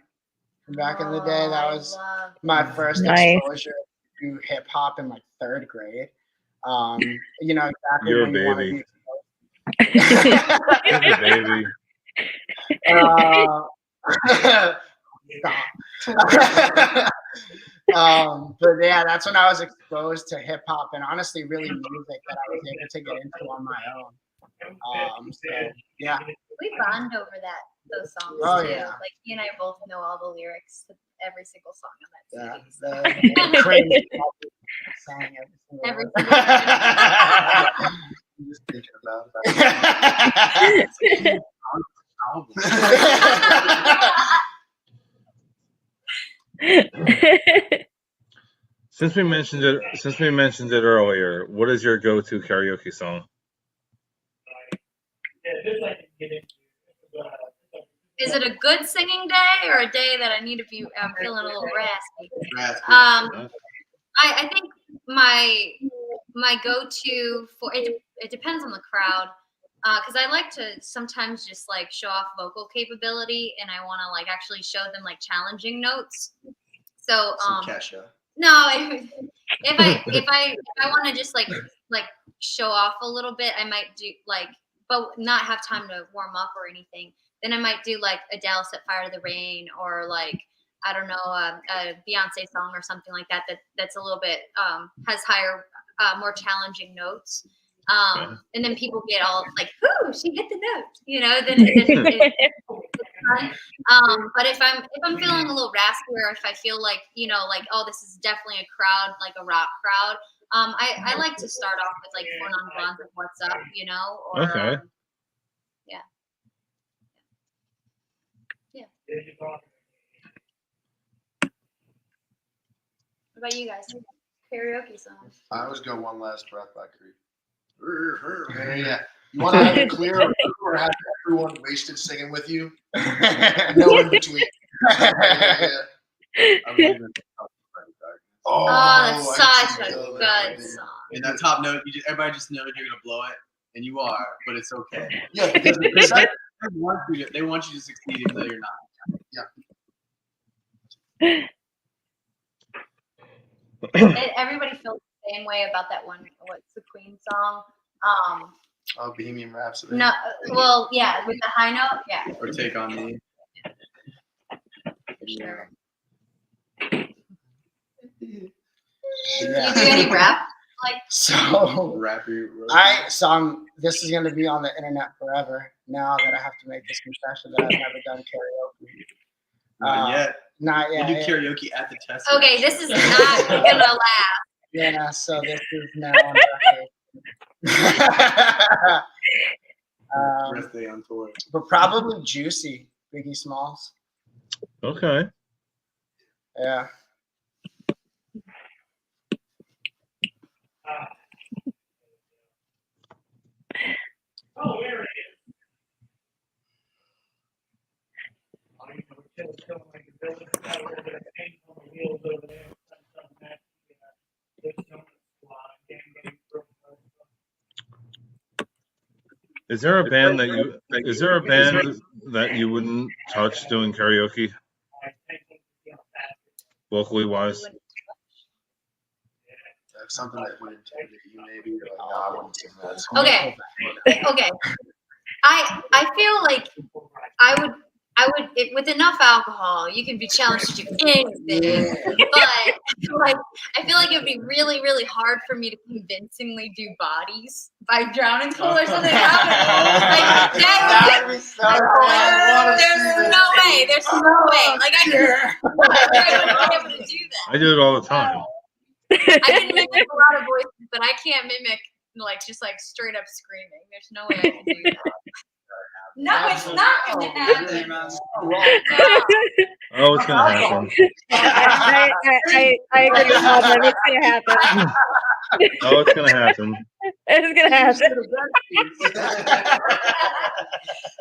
From back in the day, that was my first Nice. exposure to hip hop in like 3rd grade. You know exactly You're a when you want to baby. be You're a baby. Stop. But yeah, that's when I was exposed to hip hop and honestly really music that I was able to get into on my own. So yeah. We bond over those songs Oh, too. yeah. Like you and I both know all the lyrics to every single song on that Yeah, CD. the crazy sang Every every single I'm just thinking about Since we mentioned it earlier, what is your go-to karaoke song? Is it a good singing day or a day that I need to be? I'm feeling a little raspy. I think my go-to for it depends on the crowd because I like to sometimes just like show off vocal capability and I want to like actually show them like challenging notes. So Kesha. no, if I want to just like show off a little bit, I might do like, but not have time to warm up or anything. Then I might do like Adele Set Fire to the Rain or like I don't know, a Beyonce song or something like that that's a little bit has higher, more challenging notes. And then people get all like, "Ooh, she hit the note," you know. Then it's fun. But if I'm feeling a little raspy, or if I feel like, you know, like, oh, this is definitely a crowd, like a rock crowd, I like to start off with like Four Non Blondes of What's Up, you know, or Okay. yeah. What about you guys? Karaoke songs. I always go One Last Breath by Creed. Yeah. You want to have it clear or have everyone wasted singing with you? No in between. Yeah. Oh, that's such a kill good that. song. And that top note, everybody just knows you're gonna blow it, and you are, but it's okay. Yeah, because They want you to succeed even though you're not. Everybody feels the same way about that one. What's the Queen song? Bohemian Rhapsody. No, well, yeah, with the high note, yeah. Or Take on Me. For sure. Yeah. Do you do any rap? Like, So Rapper. this is gonna be on the internet forever now that I have to make this confession that I've never done karaoke. Not yet. Not We yet. do karaoke at the test. okay, this is not gonna last. Yeah, so this is now on record. Rest day on tour. But probably Juicy, Biggie Smalls. Okay. Yeah. Is there a band that you wouldn't touch doing karaoke? Vocally wise? Something that would intimidate you, maybe. You're like, no, I wouldn't sing that. Okay. I feel like I would with enough alcohol, you can be challenged to do anything. But like, I feel like it would be really, really hard for me to convincingly do Bodies by Drowning Pool or something. Like, that would be so hard. There's no way. There's no way. Like, I wouldn't be able to do that. I do it all the time. I can mimic a lot of voices, but I can't mimic like just like straight up screaming. There's no way I can do that. No, it's not gonna happen. Oh, it's gonna happen. I agree with all of them. It's gonna happen. Oh, it's gonna happen. It's gonna happen.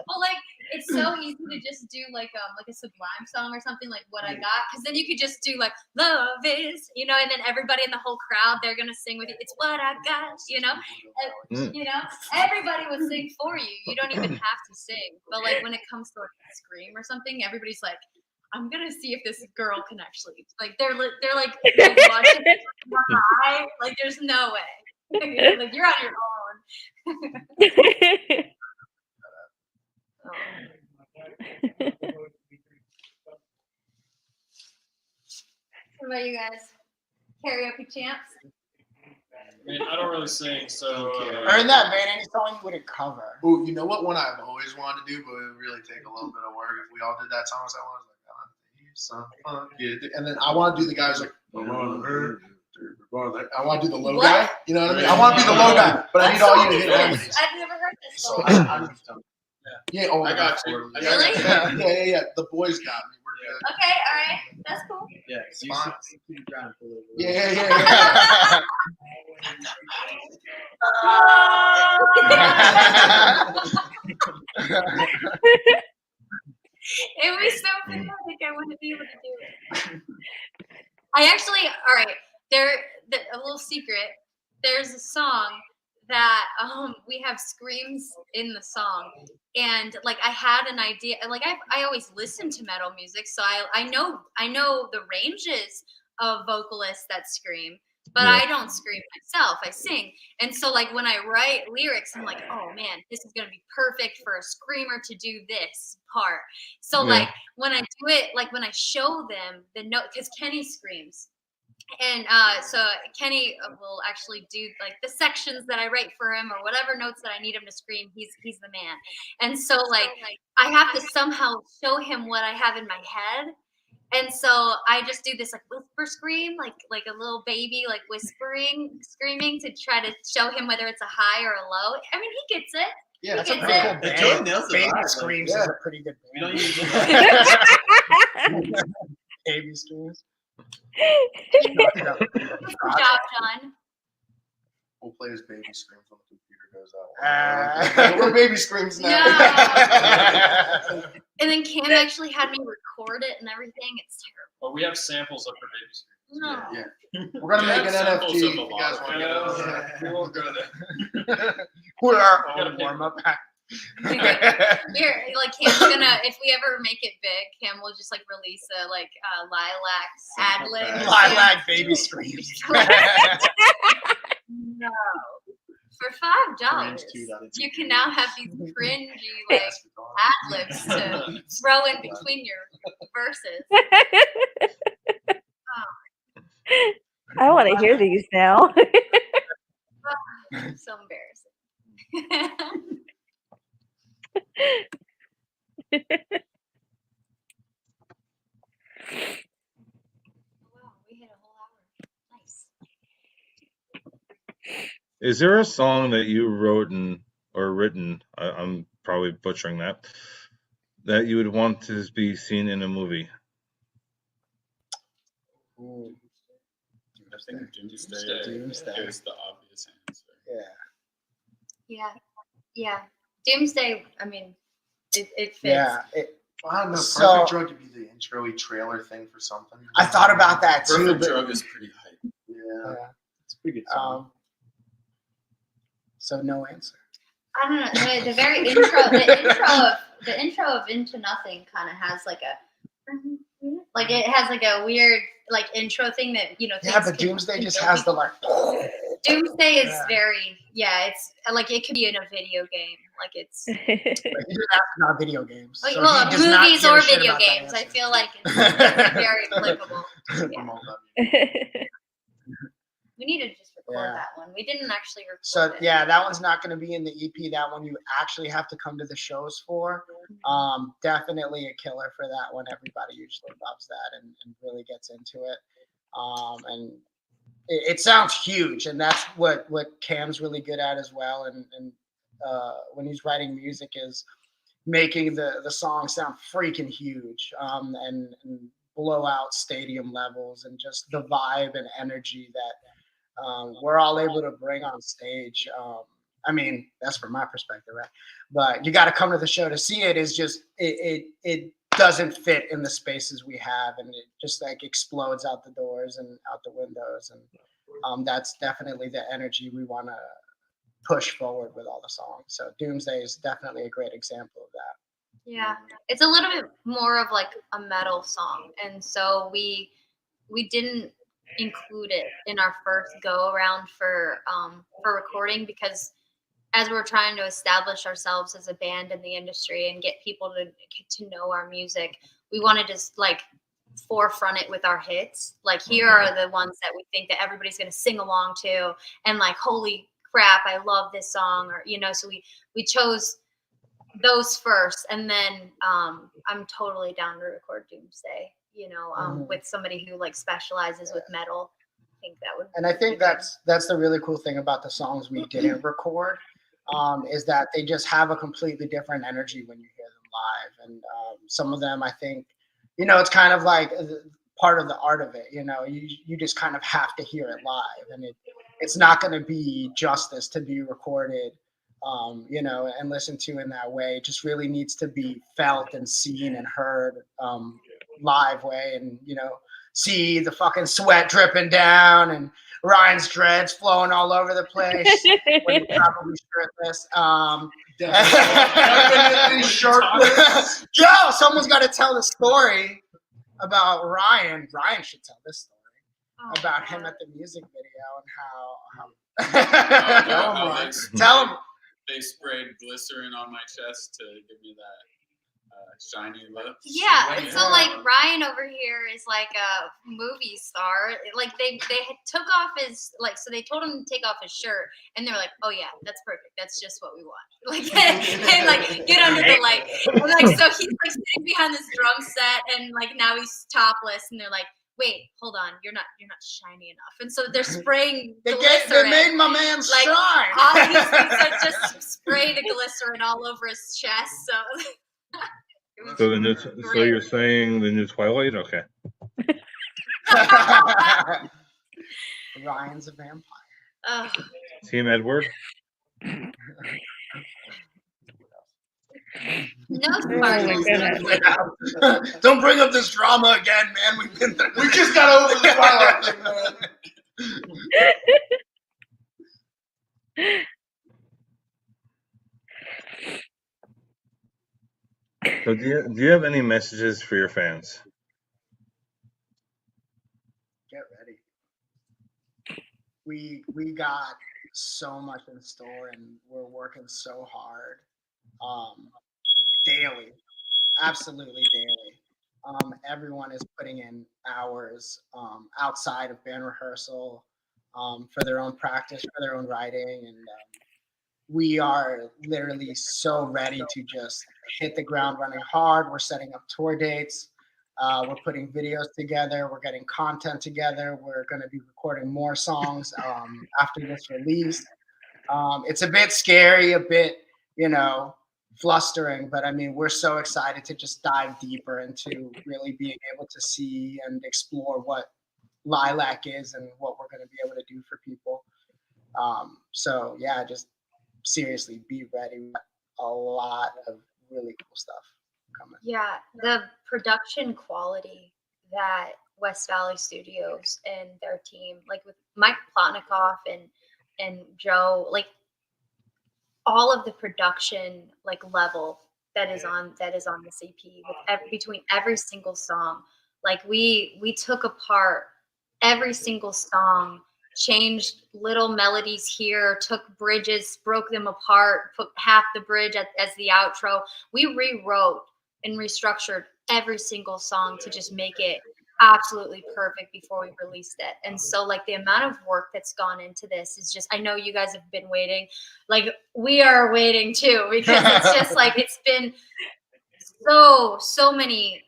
Well, like, it's so easy to just do like a Sublime song or something like What I Got, because then you could just do like Love Is, you know, and then everybody in the whole crowd, they're gonna sing with you. It's What I Got, you know. You know, everybody would sing for you. You don't even have to sing. But like when it comes to like Scream or something, everybody's like, I'm gonna see if this girl can actually, like, they're like watching one eye. Like, there's no way. Like, you're on your own. What about you guys? Karaoke champs? I mean, I don't really sing, so. Or in that vein, any song you wouldn't cover. Ooh, you know what one I've always wanted to do, but it would really take a little bit of work if we all did that song. So I was like, God, some fun. Yeah. And then I want to do the guys like, I want to do the low guy. You know what I mean? I want to be the low guy, but I need all you to hit harmonies. I've never heard this So song. yeah, oh, I got you. Really? Yeah. The boys got me. We're good. Okay, all right. That's cool. Yeah, so Fine. you drown for a little bit. Yeah. It was so pathetic. I wouldn't be able to do it. I actually, all right. A little secret. There's a song that we have screams in the song, and like I had an idea. Like I always listen to metal music, so I know the ranges of vocalists that scream. but Yeah. I don't scream myself. I sing. And so like when I write lyrics, I'm like, oh man, this is gonna be perfect for a screamer to do this part. So Yeah. like when I do it, like when I show them the note, because Kenny screams. And so Kenny will actually do like the sections that I write for him or whatever notes that I need him to scream. He's the man. And so like I have to somehow show him what I have in my head. And so I just do this like whisper scream, like a little baby, like screaming to try to show him whether it's a high or a low. I mean, he gets it. Yeah, that's a He pretty gets cool it. band. Joey nails the Baby vibe, like, Screams yeah. is a pretty good We band. don't usually. Baby Screams. Good job, John. We'll play his baby screams when the computer goes out. We're baby screams now. No. And then Cam actually had me record it and everything. It's terrible. Well, we have samples of her baby screams. No. Yeah. We're gonna We make an have NFT samples if of a you guys lot want of to get those. We won't go there. We're our We gotta own pick- warm up act. Here, like Cam's gonna, if we ever make it big, Cam will just like release a like lilac ad lib. Lilac baby screams. No. For $5, you can now have these cringy like ad libs to throw in between your verses. I want to hear these now. So embarrassing. Wow, we hit a whole hour. Nice. Is there a song that you wrote or written? I'm probably butchering that you would want to be seen in a movie. Ooh, I think Doomsday Doomsday. is the obvious answer. yeah. Yeah. Doomsday, I mean, it fits. Yeah. I don't know. So- Perfect Drug could be the intro-y trailer thing for something. I thought about that too, Perfect but Drug is pretty hype. Yeah, yeah. it's a pretty good song. So no answer. I don't know. The very the intro of Into Nothing kind of has like it has like a weird like intro thing that Yeah, things but can- Doomsday can just kill has the people. like. Doomsday is Yeah. very it's like it could be in a video game. Like it's Like, he didn't ask about video games. like, so well, he does not movies give a or shit video about that games. I answer. feel like it's very applicable. Promote that. We need to just record Yeah. that one. We didn't actually record So it. yeah, that one's not going to be in the EP. That one you actually have to come to the shows for. Definitely a killer for that one. Everybody usually loves that and really gets into it. And it sounds huge, and that's what Cam's really good at as well. And when he's writing music is making the song sound freaking huge and blow out stadium levels and just the vibe and energy that we're all able to bring on stage. I mean, that's from my perspective, right? But you got to come to the show to see it. Is just it doesn't fit in the spaces we have, and it just like explodes out the doors and out the windows, and that's definitely the energy we want to push forward with all the songs. So Doomsday is definitely a great example of that. Yeah, it's a little bit more of like a metal song, and so we didn't include it in our first go around for recording because as we're trying to establish ourselves as a band in the industry and get people to get to know our music, we wanted to like forefront it with our hits. Like here are the ones that we think that everybody's going to sing along to, and like holy crap, I love this song, or so we chose those first, and then I'm totally down to record Doomsday, with somebody who like specializes with metal. I think that would. And I think that's the really cool thing about the songs we didn't record, is that they just have a completely different energy when you hear them live. And some of them, I think, it's kind of like part of the art of it. You just kind of have to hear it live, and it's not going to be justice to be recorded. And listened to in that way. It just really needs to be felt and seen and heard live way, and see the fucking sweat dripping down and Ryan's dreads flowing all over the place when he's probably shirtless. Definitely shirtless. Yo, someone's got to tell the story about Ryan. Ryan should tell this story. about him at the music video and How how they tell him. They sprayed glycerin on my chest to give me that shiny look. Yeah, so like Ryan over here is like a movie star. Like they took off his so they told him to take off his shirt, and they were like, "Oh yeah, that's perfect. That's just what we want." Like and like get under the light. And like so he's like sitting behind this drum set, and like now he's topless, and they're like, "Wait, hold on, you're not shiny enough." And so they're spraying They glycerin. made my man like shine. obviously, so just spray the glycerin all over his chest. So. So so you're saying the new Twilight? Okay. Ryan's a vampire. Team Edward. No Oh sparkles. Don't bring up this drama again, man. We just got over the Twilight thing, man. So do you have any messages for your fans? Get ready. We got so much in store, and we're working so hard, daily, absolutely daily. Everyone is putting in hours outside of band rehearsal for their own practice, for their own writing, and we are literally so ready to just hit the ground running hard. We're setting up tour dates. We're putting videos together. We're getting content together. We're going to be recording more songs after this release. It's a bit scary, a bit, flustering, but I mean, we're so excited to just dive deeper into really being able to see and explore what Lilac is and what we're going to be able to do for people. So yeah, just seriously be ready. We got a lot of really cool stuff coming. Yeah, the production quality that West Valley Studios and their team, like with Mike Plotnikoff and Joe, like all of the production like level that is on this EP with between every single song. Like we took apart every single song, changed little melodies here, took bridges, broke them apart, put half the bridge as the outro. We rewrote and restructured every single song to just make it absolutely perfect before we released it. And so like the amount of work that's gone into this is just, I know you guys have been waiting, like we are waiting too, because it's just like it's been so many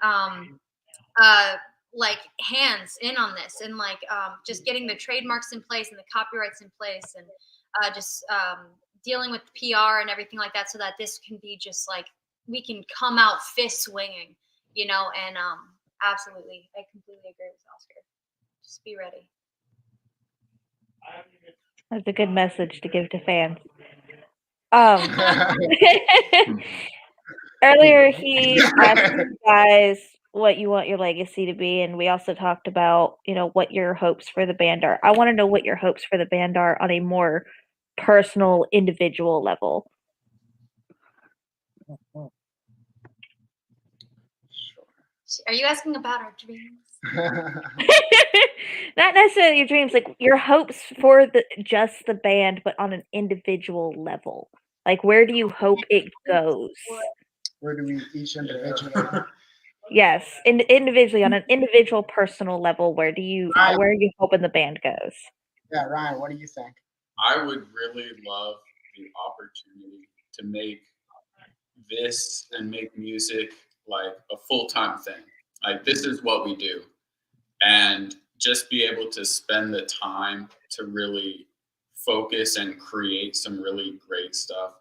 like hands in on this, and like just getting the trademarks in place and the copyrights in place, and just dealing with PR and everything like that, so that this can be just like we can come out fist swinging, and absolutely, I completely agree with Oscar. Just be ready. That's a good message to give to fans. Earlier, he asked you guys what you want your legacy to be, and we also talked about, what your hopes for the band are. I want to know what your hopes for the band are on a more personal, individual level. Are you asking about our dreams? Not necessarily your dreams, like your hopes for just the band, but on an individual level. Like, where do you hope it goes? Where do we each individually? Yes, individually, on an individual personal level, where are you hoping the band goes? Yeah, Ryan, what do you think? I would really love the opportunity to make this and make music like a full-time thing. Like, this is what we do. And just be able to spend the time to really focus and create some really great stuff.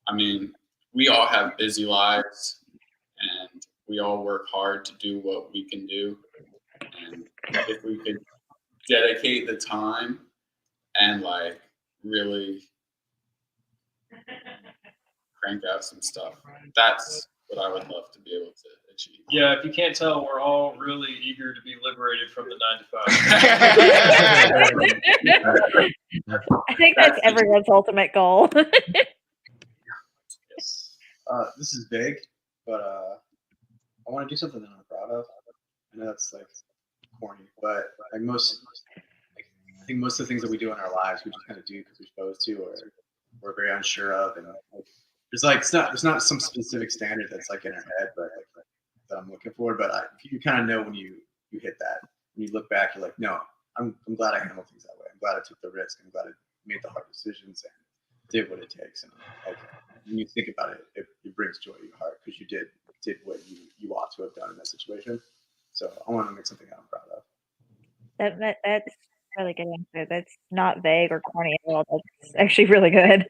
I mean, we all have busy lives, and we all work hard to do what we can do. And if we could dedicate the time and like really crank out some stuff, that's what I would love to be able to achieve. Yeah, if you can't tell, we're all really eager to be liberated from the 9 to 5. I think that's everyone's ultimate goal. This is big, but I want to do something that I'm proud of. I know that's like corny, but like I think most of the things that we do in our lives, we just kind of do because we're supposed to, or we're very unsure of, and like, there's not some specific standard that's like in our head, but like that I'm looking for. But you kind of know when you hit that. When you look back, you're like, no, I'm glad I handled things that way. I'm glad I took the risk. I'm glad I made the hard decisions and did what it takes. And like when you think about it, it brings joy to your heart because you did what you ought to have done in that situation. So I want to make something that I'm proud of. That's really good answer. That's not vague or corny at all. That's actually really good.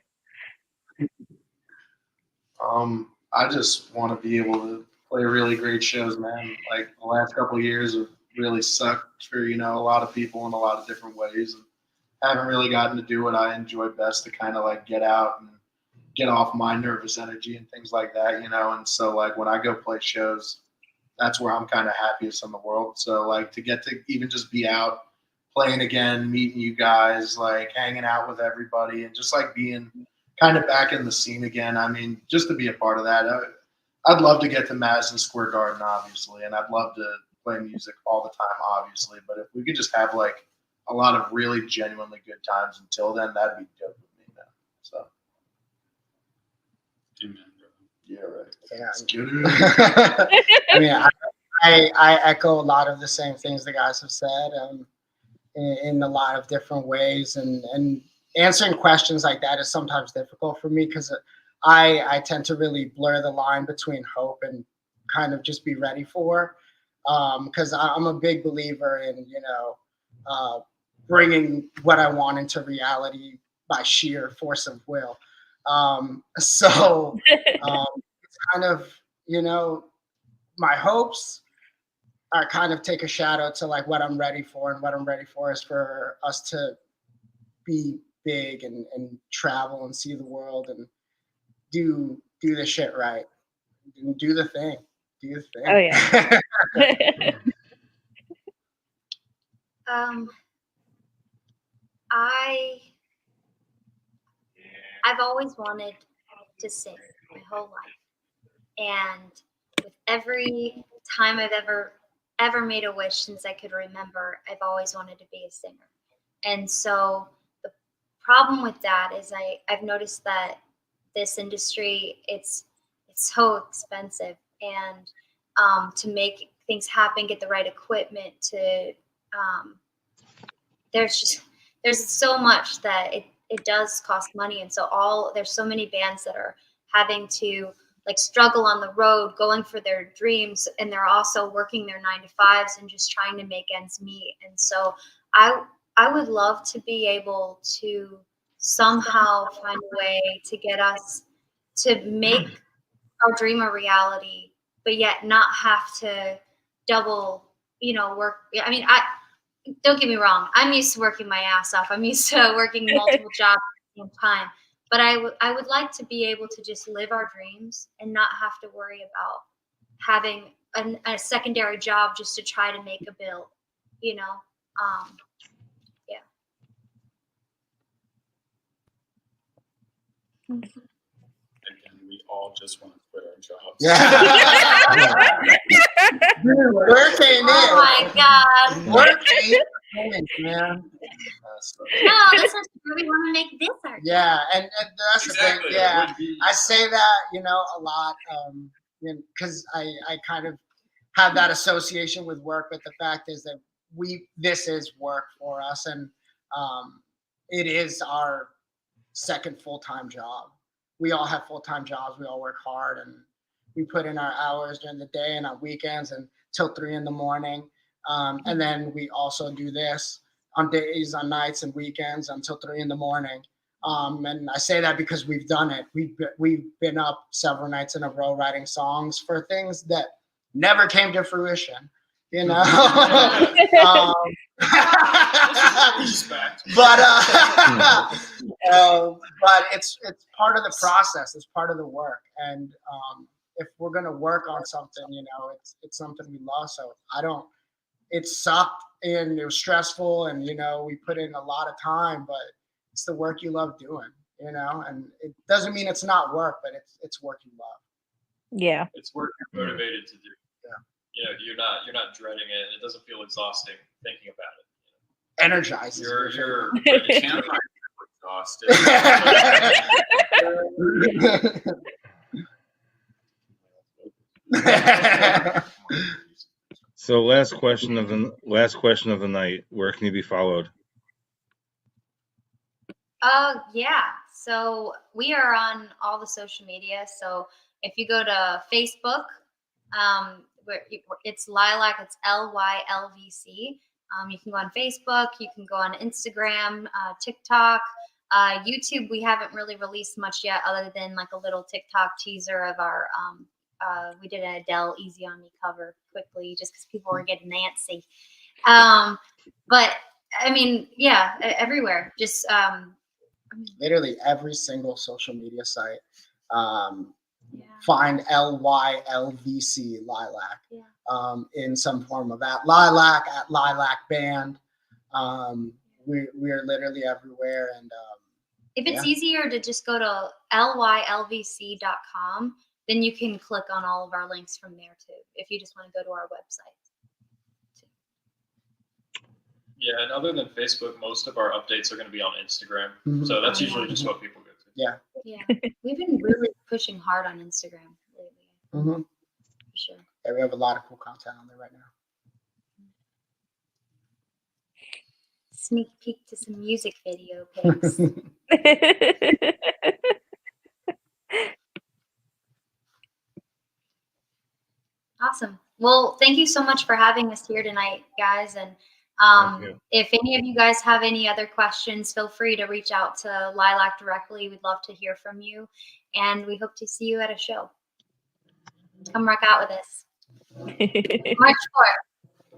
I just want to be able to play really great shows, man. Like the last couple of years have really sucked for a lot of people in a lot of different ways, and haven't really gotten to do what I enjoy best to kind of like get out and get off my nervous energy and things like that, And so like when I go play shows, that's where I'm kind of happiest in the world. So like to get to even just be out playing again, meeting you guys, like hanging out with everybody, and just like being kind of back in the scene again. I mean, just to be a part of that. I'd love to get to Madison Square Garden, obviously, and I'd love to play music all the time, obviously. But if we could just have like a lot of really genuinely good times until then, that'd be dope with me, man. So. Yeah, right. Yeah. I mean, I echo a lot of the same things the guys have said in a lot of different ways, and answering questions like that is sometimes difficult for me because I tend to really blur the line between hope and kind of just be ready for, because I'm a big believer in bringing what I want into reality by sheer force of will. So it's kind of my hopes are kind of take a shadow to like what I'm ready for, and what I'm ready for is for us to be big and travel and see the world and do the shit right, and do the thing. Oh yeah. I've always wanted to sing my whole life, and with every time I've ever made a wish since I could remember, I've always wanted to be a singer. And so the problem with that is I've noticed that this industry, it's so expensive, and to make things happen, get the right equipment, there's so much that it does cost money. And so there's so many bands that are having to like struggle on the road, going for their dreams, and they're also working their 9-to-5s and just trying to make ends meet. And so I would love to be able to somehow find a way to get us to make our dream a reality, but yet not have to double, work. I mean, don't get me wrong. I'm used to working my ass off. I'm used to working multiple jobs at the same time. But I would like to be able to just live our dreams and not have to worry about having a secondary job just to try to make a bill, Yeah. Again, we all just want to quit our jobs. Yeah. Work ain't it. Oh my God. Work ain't it, man. No, this is where we want to make this our Yeah, and that's Exactly. the thing. Yeah, I say that a lot because I kind of have that association with work, but the fact is that this is work for us, and it is our second full-time job. We all have full-time jobs. We all work hard, and we put in our hours during the day and on weekends and till 3 a.m. And then we also do this on days, on nights, and weekends until 3 a.m. And I say that because we've done it. We've been up several nights in a row writing songs for things that never came to fruition. But it's part of the process. It's part of the work, and if we're gonna work on something, it's something we love. So it sucked and it was stressful, and we put in a lot of time, but it's the work you love doing, and it doesn't mean it's not work, but it's work you love. Yeah, it's work you're motivated to do. you're not dreading it. It doesn't feel exhausting thinking about it. Energizes. You're The camera exhausted. So last question of the night. Where can you be followed? Yeah. So we are on all the social media. So if you go to Facebook, it's Lilac. It's Lylvc. You can go on Facebook. You can go on Instagram, TikTok, YouTube. We haven't really released much yet, other than like a little TikTok teaser of our. We did an Adele "Easy on Me" cover quickly, just because people were getting antsy. But I mean, yeah, everywhere. Just Literally every single social media site. yeah. Find LYLVC Lilac Yeah. in some form of at Lilac Band. We are literally everywhere, and If it's easier to just go to lylvc.com, then you can click on all of our links from there too, if you just want to go to our website. Yeah, and other than Facebook, most of our updates are going to be on Instagram. Mhm. So that's usually just what people go to. Yeah. Yeah. We've been really pushing hard on Instagram lately, Mhm. for sure. Yeah, we have a lot of cool content on there right now. Sneak peek to some music video pics. Awesome. Well, thank you so much for having us here tonight, guys. And Thank you. if any of you guys have any other questions, feel free to reach out to Lilac directly. We'd love to hear from you. And we hope to see you at a show. Come rock out with us. March 4th.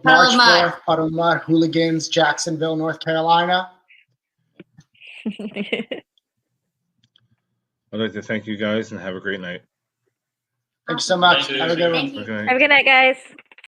Puddle March of Mud. 4th, Puddle of Mud, Hooligans, Jacksonville, North Carolina. I'd like to thank you guys and have a great night. Thank you so much. Thank you. Have a good one. Thank you. Okay. Have a good night, guys.